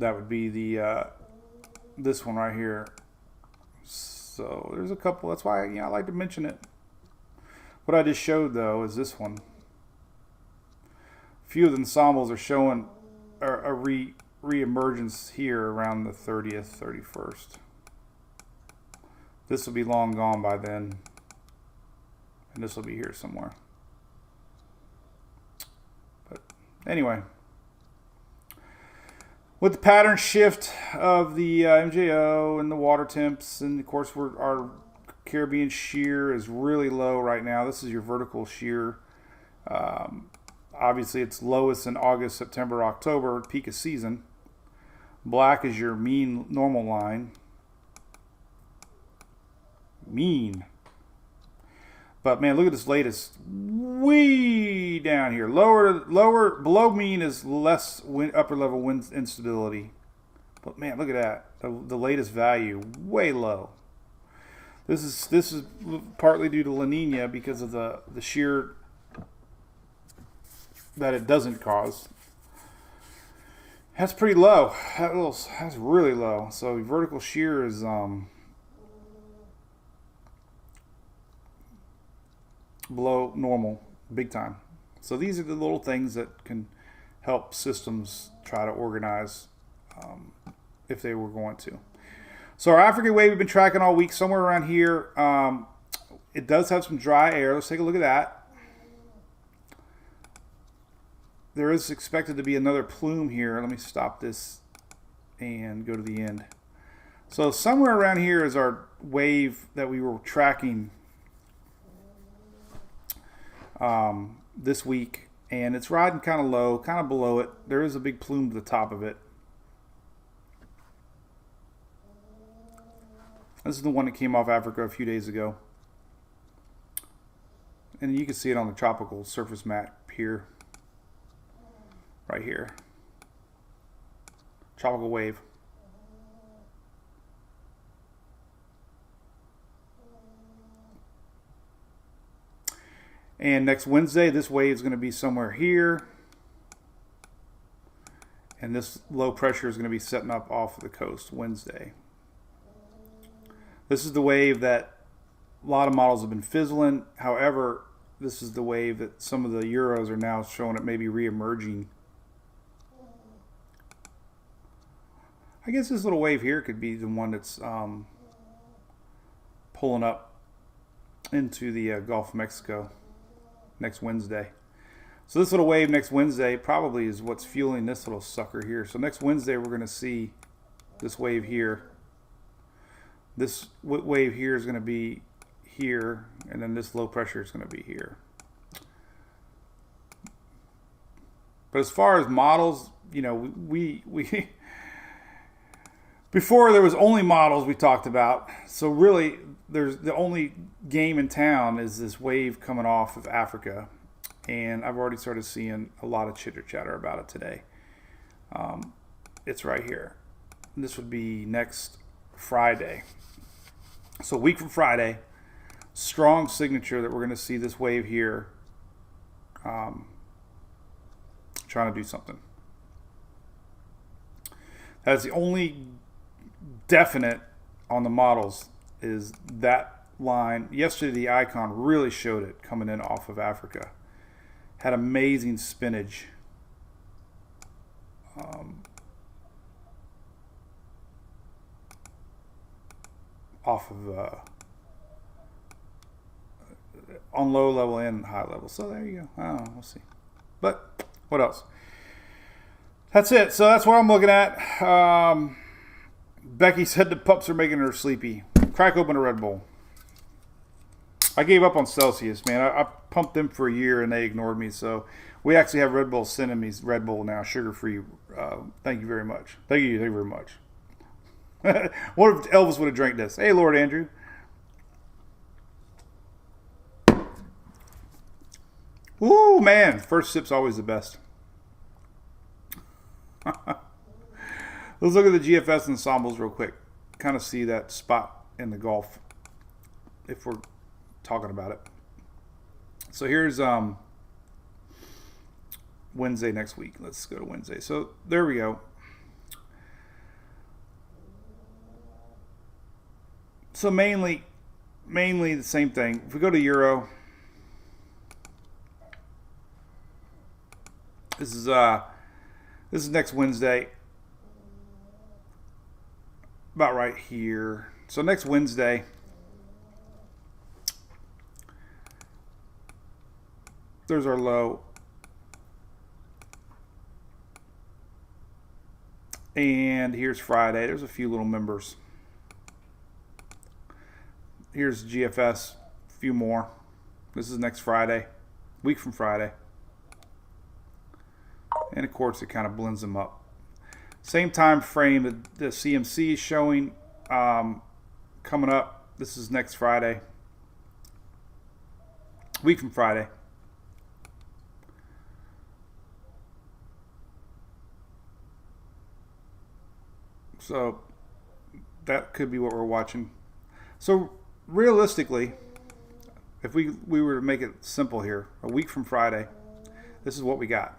That would be the this one right here. So there's a couple. That's why I like to mention it. What I just showed though is this one. A few of the ensembles are showing a re-emergence here around the 30th, 31st. This will be long gone by then, and this will be here somewhere. But anyway, with the pattern shift of the MJO and the water temps, and of course our Caribbean shear is really low right now. This is your vertical shear. Obviously, it's lowest in August, September, October, peak of season. Black is your mean normal line. Mean. But man, look at this latest. Way down here. Below mean is less upper level wind instability. But man, look at that. The latest value, way low. This is partly due to La Nina because of the shear that it doesn't cause. That's pretty low. That's really low. So vertical shear is below normal, big time. So these are the little things that can help systems try to organize if they were going to. So our African wave we've been tracking all week, somewhere around here. It does have some dry air. Let's take a look at that. There is expected to be another plume here. Let me stop this and go to the end. So somewhere around here is our wave that we were tracking this week, and it's riding kind of low, kind of below it. There is a big plume to the top of it. This is the one that came off Africa a few days ago, and you can see it on the tropical surface map here. Right here. Tropical wave. And next Wednesday, this wave is going to be somewhere here. And this low pressure is going to be setting up off of the coast Wednesday. This is the wave that a lot of models have been fizzling. However, this is the wave that some of the Euros are now showing it maybe re-emerging. I guess this little wave here could be the one that's pulling up into the Gulf of Mexico next Wednesday. So this little wave next Wednesday probably is what's fueling this little sucker here. So next Wednesday we're going to see this wave here. This wave here is going to be here, and then this low pressure is going to be here. But as far as models, you know, we before there was only models we talked about. So really, there's the only game in town is this wave coming off of Africa, and I've already started seeing a lot of chitter chatter about it today. It's right here. This would be next Friday. So a week from Friday, strong signature that we're going to see this wave here trying to do something. That's the only definite on the models is that line. Yesterday the icon really showed it coming in off of Africa. Had amazing spinach. Off of on low level and high level. So there you go. I don't know, we'll see. But what else? That's it. So that's what I'm looking at. Becky said the pups are making her sleepy. Crack open a Red Bull. I gave up on Celsius, man. I pumped them for a year and they ignored me. So we actually have Red Bull sending me Red Bull now, sugar-free. Thank you very much. Thank you very much. What if Elvis would have drank this? Hey, Lord Andrew. Ooh, man. First sip's always the best. Let's look at the GFS ensembles real quick. Kind of see that spot in the Gulf if we're talking about it. So here's Wednesday next week. Let's go to Wednesday. So there we go. So mainly the same thing. If we go to Euro, this is next Wednesday. About right here. So next Wednesday, there's our low. And here's Friday. There's a few little members. Here's GFS, a few more. This is next Friday, week from Friday. And of course, it kind of blends them up. Same time frame, the CMC is showing coming up. This is next Friday, week from Friday. So that could be what we're watching. So realistically, if we were to make it simple here, a week from Friday, this is what we got.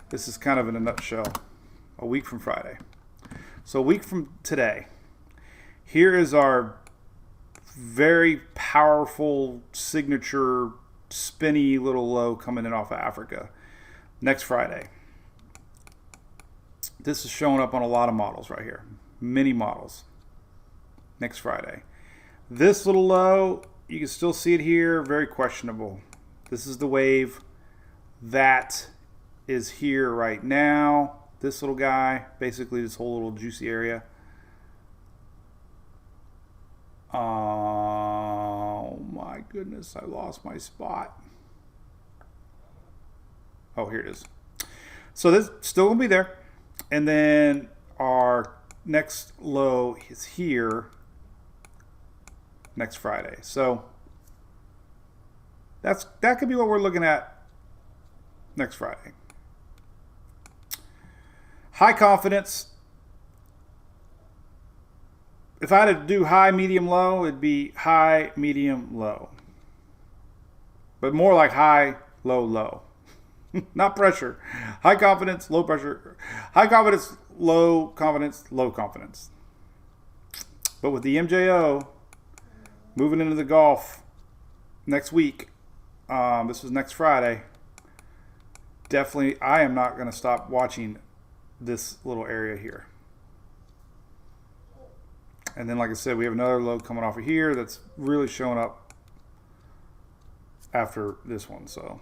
This is kind of in a nutshell. A week from Friday. So a week from today, here is our very powerful signature spinny little low coming in off of Africa next Friday. This is showing up on a lot of models right here. Many models. Next Friday. This little low, you can still see it here, very questionable. This is the wave that is here right now. This little guy, basically this whole little juicy area. Oh my goodness, I lost my spot. Oh, here it is. So this still gonna be there. And then our next low is here next Friday. So that could be what we're looking at next Friday. High confidence. If I had to do high, medium, low, it'd be high, medium, low. But more like high, low, low. Not pressure. High confidence, low pressure. High confidence, low confidence, low confidence. But with the MJO moving into the Gulf next week, this was next Friday, definitely I am not going to stop watching this little area here. And then, like I said, we have another low coming off of here that's really showing up after this one. So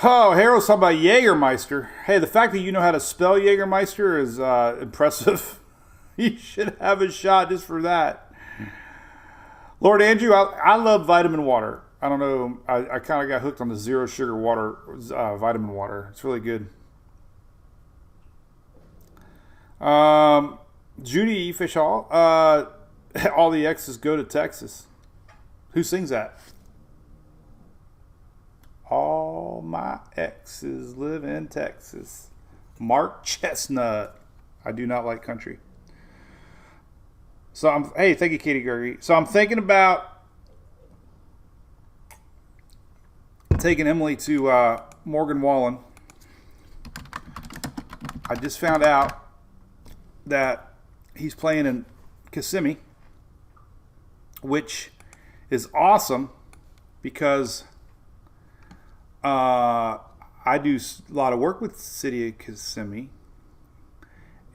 oh, Harold's talking about Jägermeister. Hey, the fact that you know how to spell Jägermeister is impressive. You should have a shot just for that. Lord Andrew, I love vitamin water. I don't know. I kind of got hooked on the zero sugar water, vitamin water. It's really good. Judy Fishall, all the exes go to Texas. Who sings that? All my exes live in Texas. Mark Chestnut. I do not like country. So hey, thank you, Katie Gregory. So I'm thinking about taking Emily to Morgan Wallen. I just found out that he's playing in Kissimmee, which is awesome because I do a lot of work with the city of Kissimmee.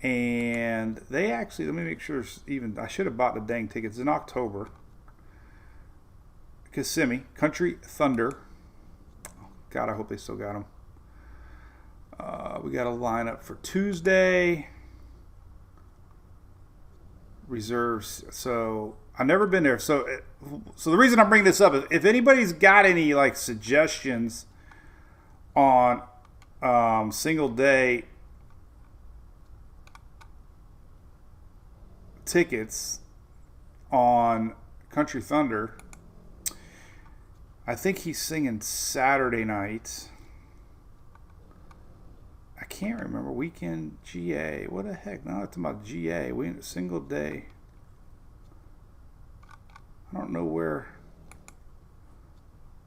And they actually, let me make sure, I should have bought the dang tickets in October. Kissimmee, Country Thunder. God, I hope they still got them. We got a lineup for Tuesday. Reserves. So I've never been there. So the reason I'm bringing this up is if anybody's got any like suggestions on single day tickets on Country Thunder, I think he's singing Saturday night. I can't remember. Weekend GA. What the heck? No, it's about GA. We in a single day. I don't know where.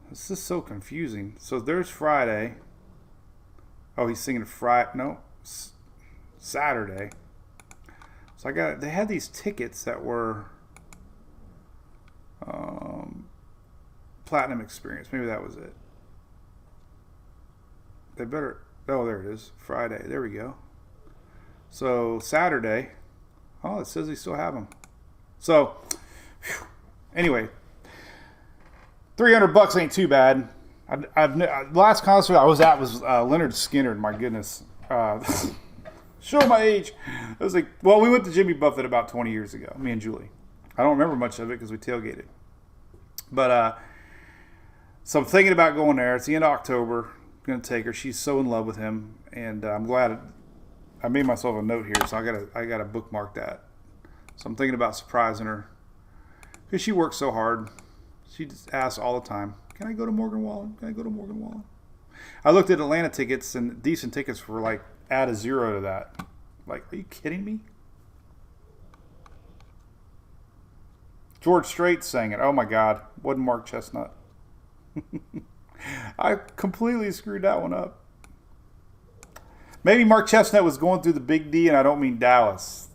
This is so confusing. So there's Friday. Oh, he's singing Friday. No, Saturday. So they had these tickets that were Platinum Experience. Maybe that was it. They better. Oh, there it is. Friday. There we go. So Saturday. Oh, it says they still have them. So, whew. Anyway, $300 ain't too bad. The last concert I was at was Leonard Skinner. My goodness. Show my age. I was like, well, we went to Jimmy Buffett about 20 years ago, me and Julie. I don't remember much of it because we tailgated. But, so I'm thinking about going there. It's the end of October. I'm going to take her. She's so in love with him. And I'm glad I made myself a note here, so I gotta bookmark that. So I'm thinking about surprising her. Because she works so hard. She just asks all the time, can I go to Morgan Wallen? Can I go to Morgan Wallen? I looked at Atlanta tickets, and decent tickets were like, add a zero to that. Like, are you kidding me? George Strait sang it. Oh my God. Wasn't Mark Chestnut. I completely screwed that one up. Maybe Mark Chestnut was going through the Big D, and I don't mean Dallas.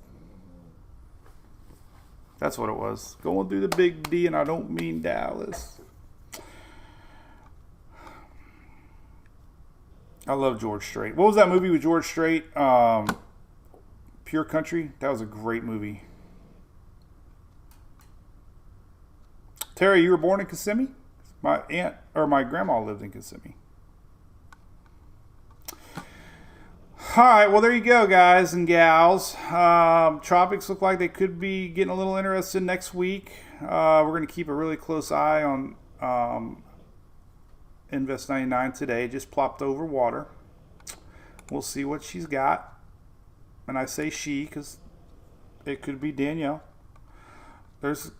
That's what it was. Going through the Big D, and I don't mean Dallas. I love George Strait. What was that movie with George Strait? Pure Country? That was a great movie. Terry, you were born in Kissimmee? My aunt or my grandma lived in Kissimmee. All right, well, there you go, guys and gals. Tropics look like they could be getting a little interested next week. We're going to keep a really close eye on Invest 99 today. Just plopped over water. We'll see what she's got. And I say she because it could be Danielle. There's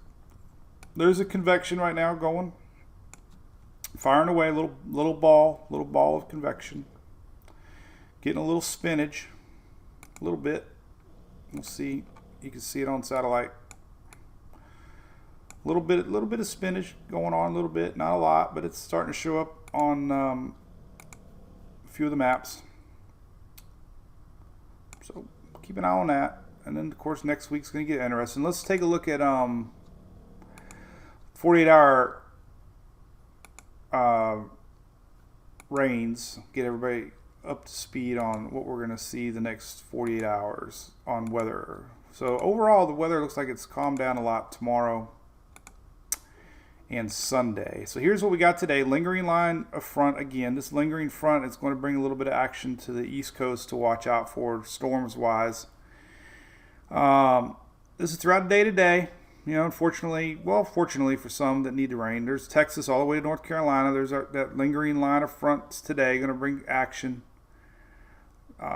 a convection right now going. Firing away, little ball of convection. Getting a little spinach, a little bit. We'll see. You can see it on satellite. A little bit of spinach going on, a little bit, not a lot, but it's starting to show up on a few of the maps. So keep an eye on that. And then, of course, next week's going to get interesting. Let's take a look at 48-hour rains. Get everybody up to speed on what we're going to see the next 48 hours on weather. So overall, the weather looks like it's calmed down a lot tomorrow and Sunday. So here's what we got today. Lingering line of front again. This lingering front is going to bring a little bit of action to the East Coast to watch out for storms-wise. This is throughout the day today. You know, fortunately for some that need the rain. There's Texas all the way to North Carolina. There's that lingering line of fronts today going to bring action.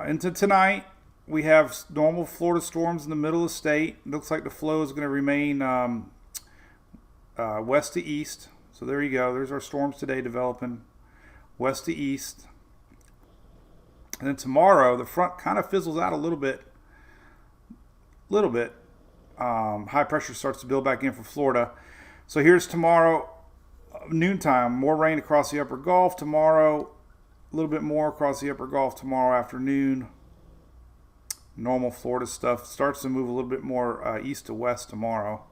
Into tonight, we have normal Florida storms in the middle of the state. It looks like the flow is going to remain west to east. So there you go. There's our storms today developing west to east. And then tomorrow, the front kind of fizzles out a little bit. High pressure starts to build back in for Florida. So here's tomorrow, noontime. More rain across the upper Gulf tomorrow. A little bit more across the upper Gulf tomorrow afternoon. Normal Florida stuff starts to move a little bit more east to west tomorrow.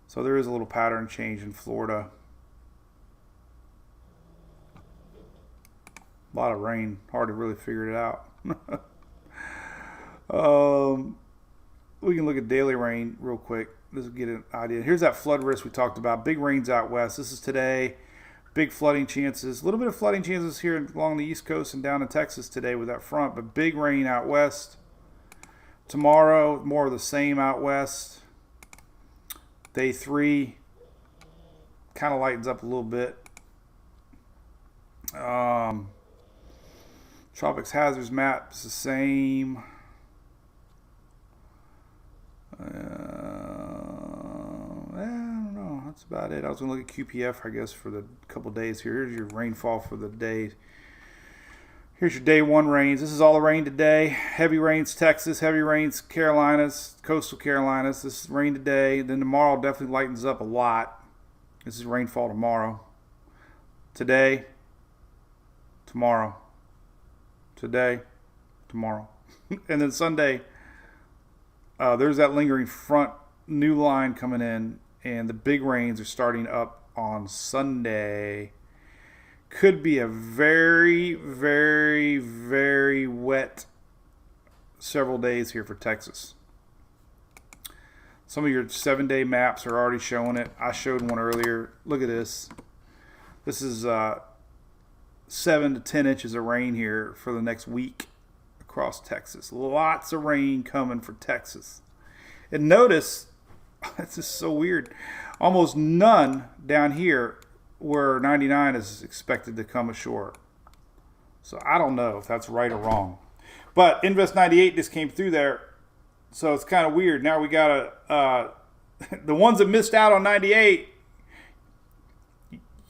So there is a little pattern change in Florida. A lot of rain. Hard to really figure it out. We can look at daily rain real quick. Let's get an idea. Here's that flood risk we talked about. Big rains out west. This is today. Big flooding chances. A little bit of flooding chances here along the East Coast and down in Texas today with that front. But big rain out west. Tomorrow, more of the same out west. Day 3 kind of lightens up a little bit. Tropics hazards map is the same. I don't know. that's about it. I was going to look at QPF, I guess, for the couple days here. Here's your rainfall for the day. Here's your day 1 rains. This is all the rain today. Heavy rains, Texas. Heavy rains, Carolinas, coastal Carolinas. This is rain today. Then tomorrow definitely lightens up a lot. This is rainfall tomorrow. Today, tomorrow. Today, tomorrow. And then Sunday, there's that lingering front new line coming in, and the big rains are starting up on Sunday. Could be a very, very, very wet several days here for Texas. Some of your 7-day maps are already showing it. I showed one earlier. Look at this. This is 7 to 10 inches of rain here for the next week across Texas. Lots of rain coming for Texas. And notice, this is so weird, almost none down here where 99 is expected to come ashore. So I don't know if that's right or wrong. But Invest 98 just came through there, so it's kind of weird. Now we got the ones that missed out on 98,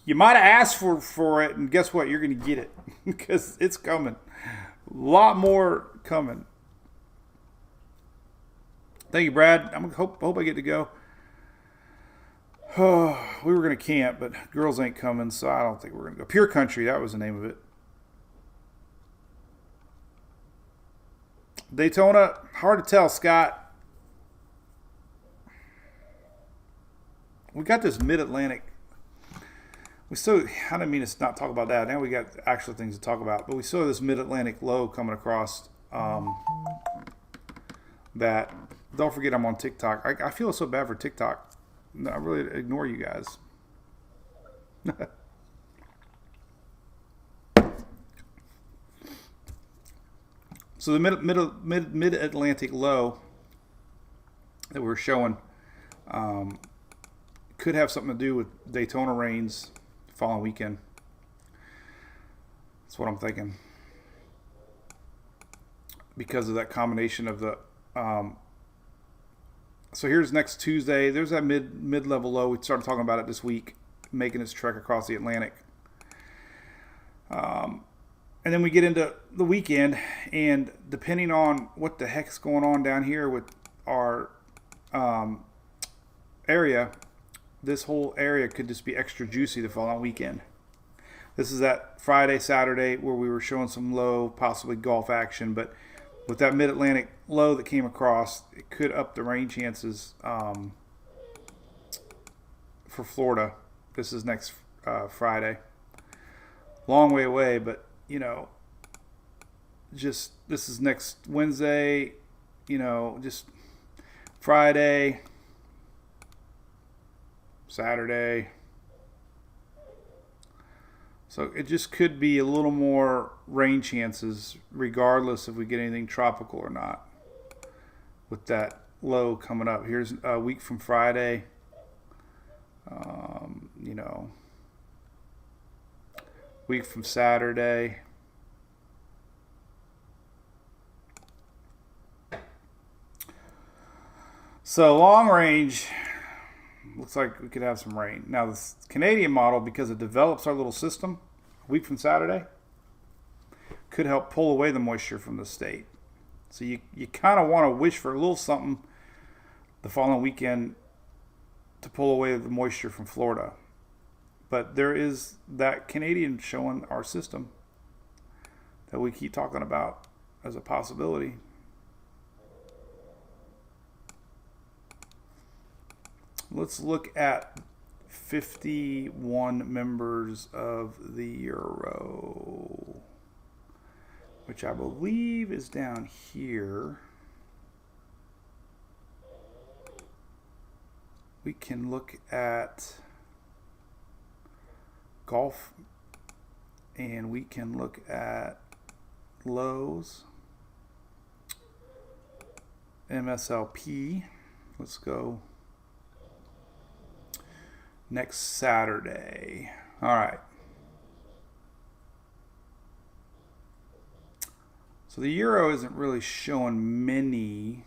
you might have asked for it, and guess what? You're going to get it because it's coming. A lot more coming. Thank you, Brad. Hope I get to go. Oh, we were going to camp, but girls ain't coming, so I don't think we're going to go. Pure Country, that was the name of it. Daytona, hard to tell, Scott. We got this Mid-Atlantic. I didn't mean to not talk about that. Now we got actual things to talk about. But we saw this Mid-Atlantic low coming across that. Don't forget I'm on TikTok. I feel so bad for TikTok. I really ignore you guys. So the mid-Atlantic low that we're showing could have something to do with Daytona rains the following weekend. That's what I'm thinking. Because of that combination of the so here's next Tuesday. There's that mid-level low. We started talking about it this week, making its trek across the Atlantic. And then we get into the weekend, and depending on what the heck's going on down here with our area, this whole area could just be extra juicy the following weekend. This is that Friday, Saturday where we were showing some low, possibly Gulf action, but with that mid-Atlantic low that came across, it could up the rain chances for Florida. This is next Friday. Long way away, but, just this is next Wednesday, just Friday, Saturday. So it just could be a little more rain chances regardless if we get anything tropical or not with that low coming up. Here's a week from Friday. Week from Saturday. So long range, looks like we could have some rain. Now this Canadian model, because it develops our little system a week from Saturday, could help pull away the moisture from the state. So you kind of want to wish for a little something the following weekend to pull away the moisture from Florida. But there is that Canadian showing our system that we keep talking about as a possibility. Let's look at 51 members of the Euro, which I believe is down here. We can look at Gulf, and we can look at lows, MSLP. Let's go next Saturday. All right. So the Euro isn't really showing many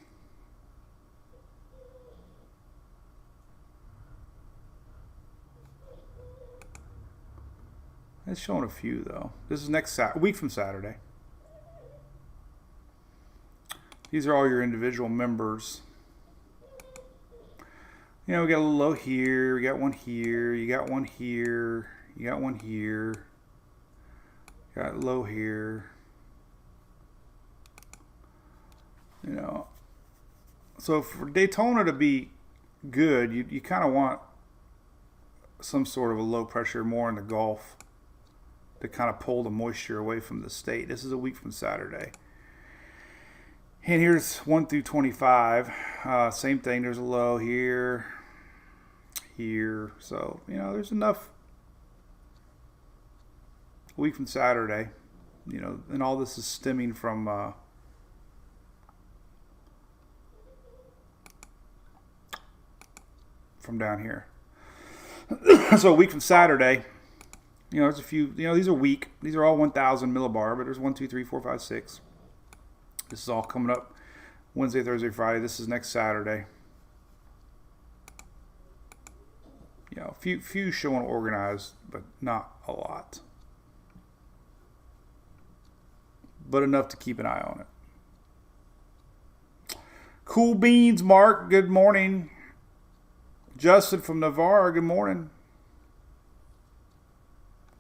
It's showing a few though. This is next week from Saturday. These are all your individual members. You know, we got a little low here. We got one here. You got one here. You got one here. Got low here. You know, so for Daytona to be good, you kind of want some sort of a low pressure more in the Gulf to kind of pull the moisture away from the state. This is a week from Saturday. And here's 1 through 25. Same thing. There's a low here, here. So, you know, there's enough. A week from Saturday, you know, and all this is stemming from down here. So a week from Saturday, you know, there's a few, you know, these are weak. These are all 1,000 millibar, but there's 1, 2, 3, 4, 5, 6. This is all coming up Wednesday, Thursday, Friday. This is next Saturday. You know, few showing organized, but not a lot. But enough to keep an eye on it. Cool Beans, Mark, good morning. Justin from Navarre, good morning.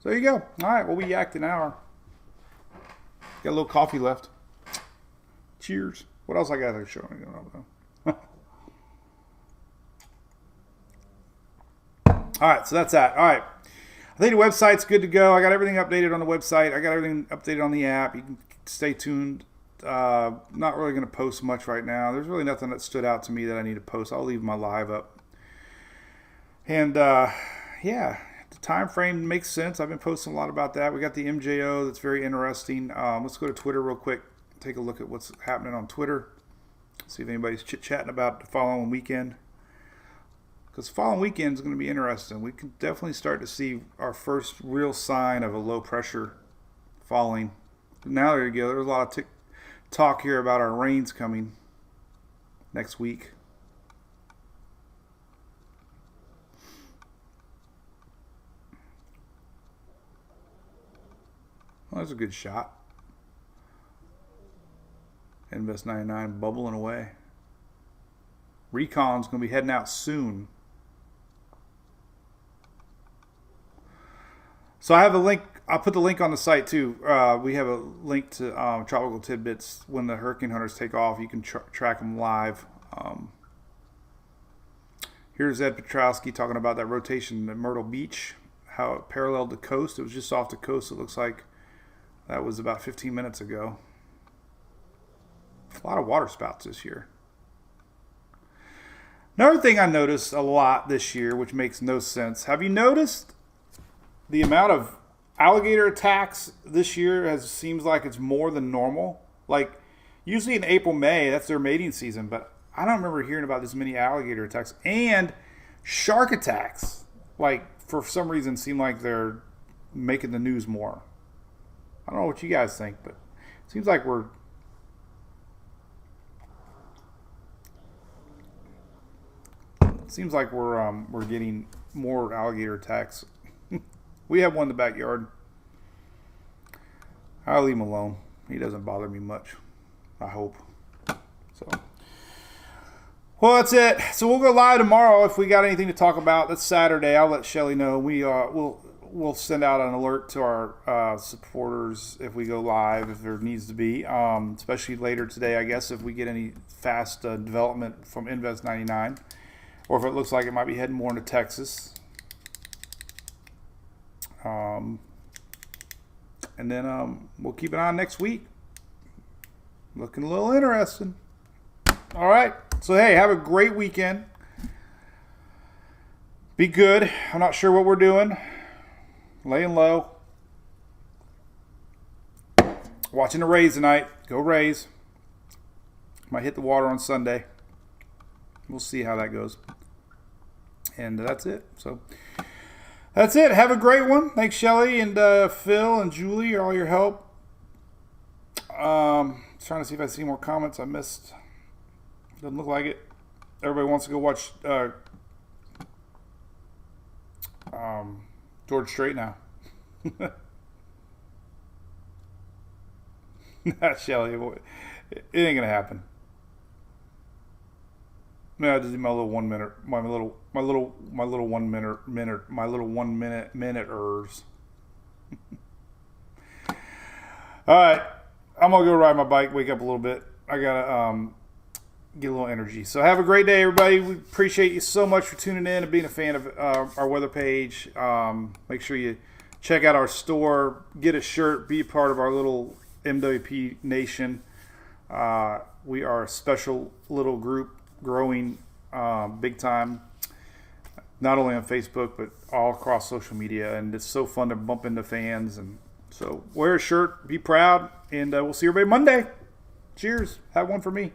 So there you go. All right, well, we yacked an hour. Got a little coffee left. Cheers. What else I got to show you? All right, so that's that. All right. I think the website's good to go. I got everything updated on the website. I got everything updated on the app. You can stay tuned. Not really going to post much right now. There's really nothing that stood out to me that I need to post. I'll leave my live up. And, yeah, the time frame makes sense. I've been posting a lot about that. We got the MJO that's very interesting. Let's go to Twitter real quick. Take a look at what's happening on Twitter. See if anybody's chit-chatting about the following weekend. Because the following weekend is going to be interesting. We can definitely start to see our first real sign of a low pressure falling. Now there you go. There's a lot of talk here about our rains coming next week. Well, that's a good shot. Invest 99 bubbling away. Recon's going to be heading out soon. So I have a link. I'll put the link on the site too. We have a link to Tropical Tidbits. When the hurricane hunters take off, you can track them live. Here's Ed Petrowski talking about that rotation at Myrtle Beach, how it paralleled the coast. It was just off the coast. It looks like that was about 15 minutes ago. A lot of water spouts this year. Another thing I noticed a lot this year, which makes no sense. Have you noticed the amount of alligator attacks this year seems like it's more than normal? Like, usually in April, May, that's their mating season, but I don't remember hearing about this many alligator attacks. And shark attacks, like, for some reason, seem like they're making the news more. I don't know what you guys think, but it seems like we're getting more alligator attacks. We have one in the backyard. I'll leave him alone. He doesn't bother me much, I hope. So, well, that's it. So we'll go live tomorrow if we got anything to talk about. That's Saturday. I'll let Shelly know. We'll send out an alert to our supporters if we go live, if there needs to be, especially later today, I guess, if we get any fast development from Invest 99, or if it looks like it might be heading more into Texas. And then we'll keep an eye on next week. Looking a little interesting. All right. So, hey, have a great weekend. Be good. I'm not sure what we're doing. Laying low. Watching the Rays tonight. Go Rays. Might hit the water on Sunday. We'll see how that goes. And that's it. So that's it. Have a great one. Thanks, Shelly and Phil and Julie, all your help. Trying to see if I see more comments I missed. Doesn't look like it. Everybody wants to go watch George Strait now. Not Shelly. It ain't gonna happen. No, I just do my little 1 minute, my little 1 minute-ers. All right, I'm gonna go ride my bike, wake up a little bit. I gotta get a little energy. So have a great day, everybody. We appreciate you so much for tuning in and being a fan of our weather page. Make sure you check out our store, get a shirt, be a part of our little MWP Nation. We are a special little group, growing big time, not only on Facebook but all across social media, and it's so fun to bump into fans. And so wear a shirt, be proud, and we'll see everybody Monday. Cheers. Have one for me.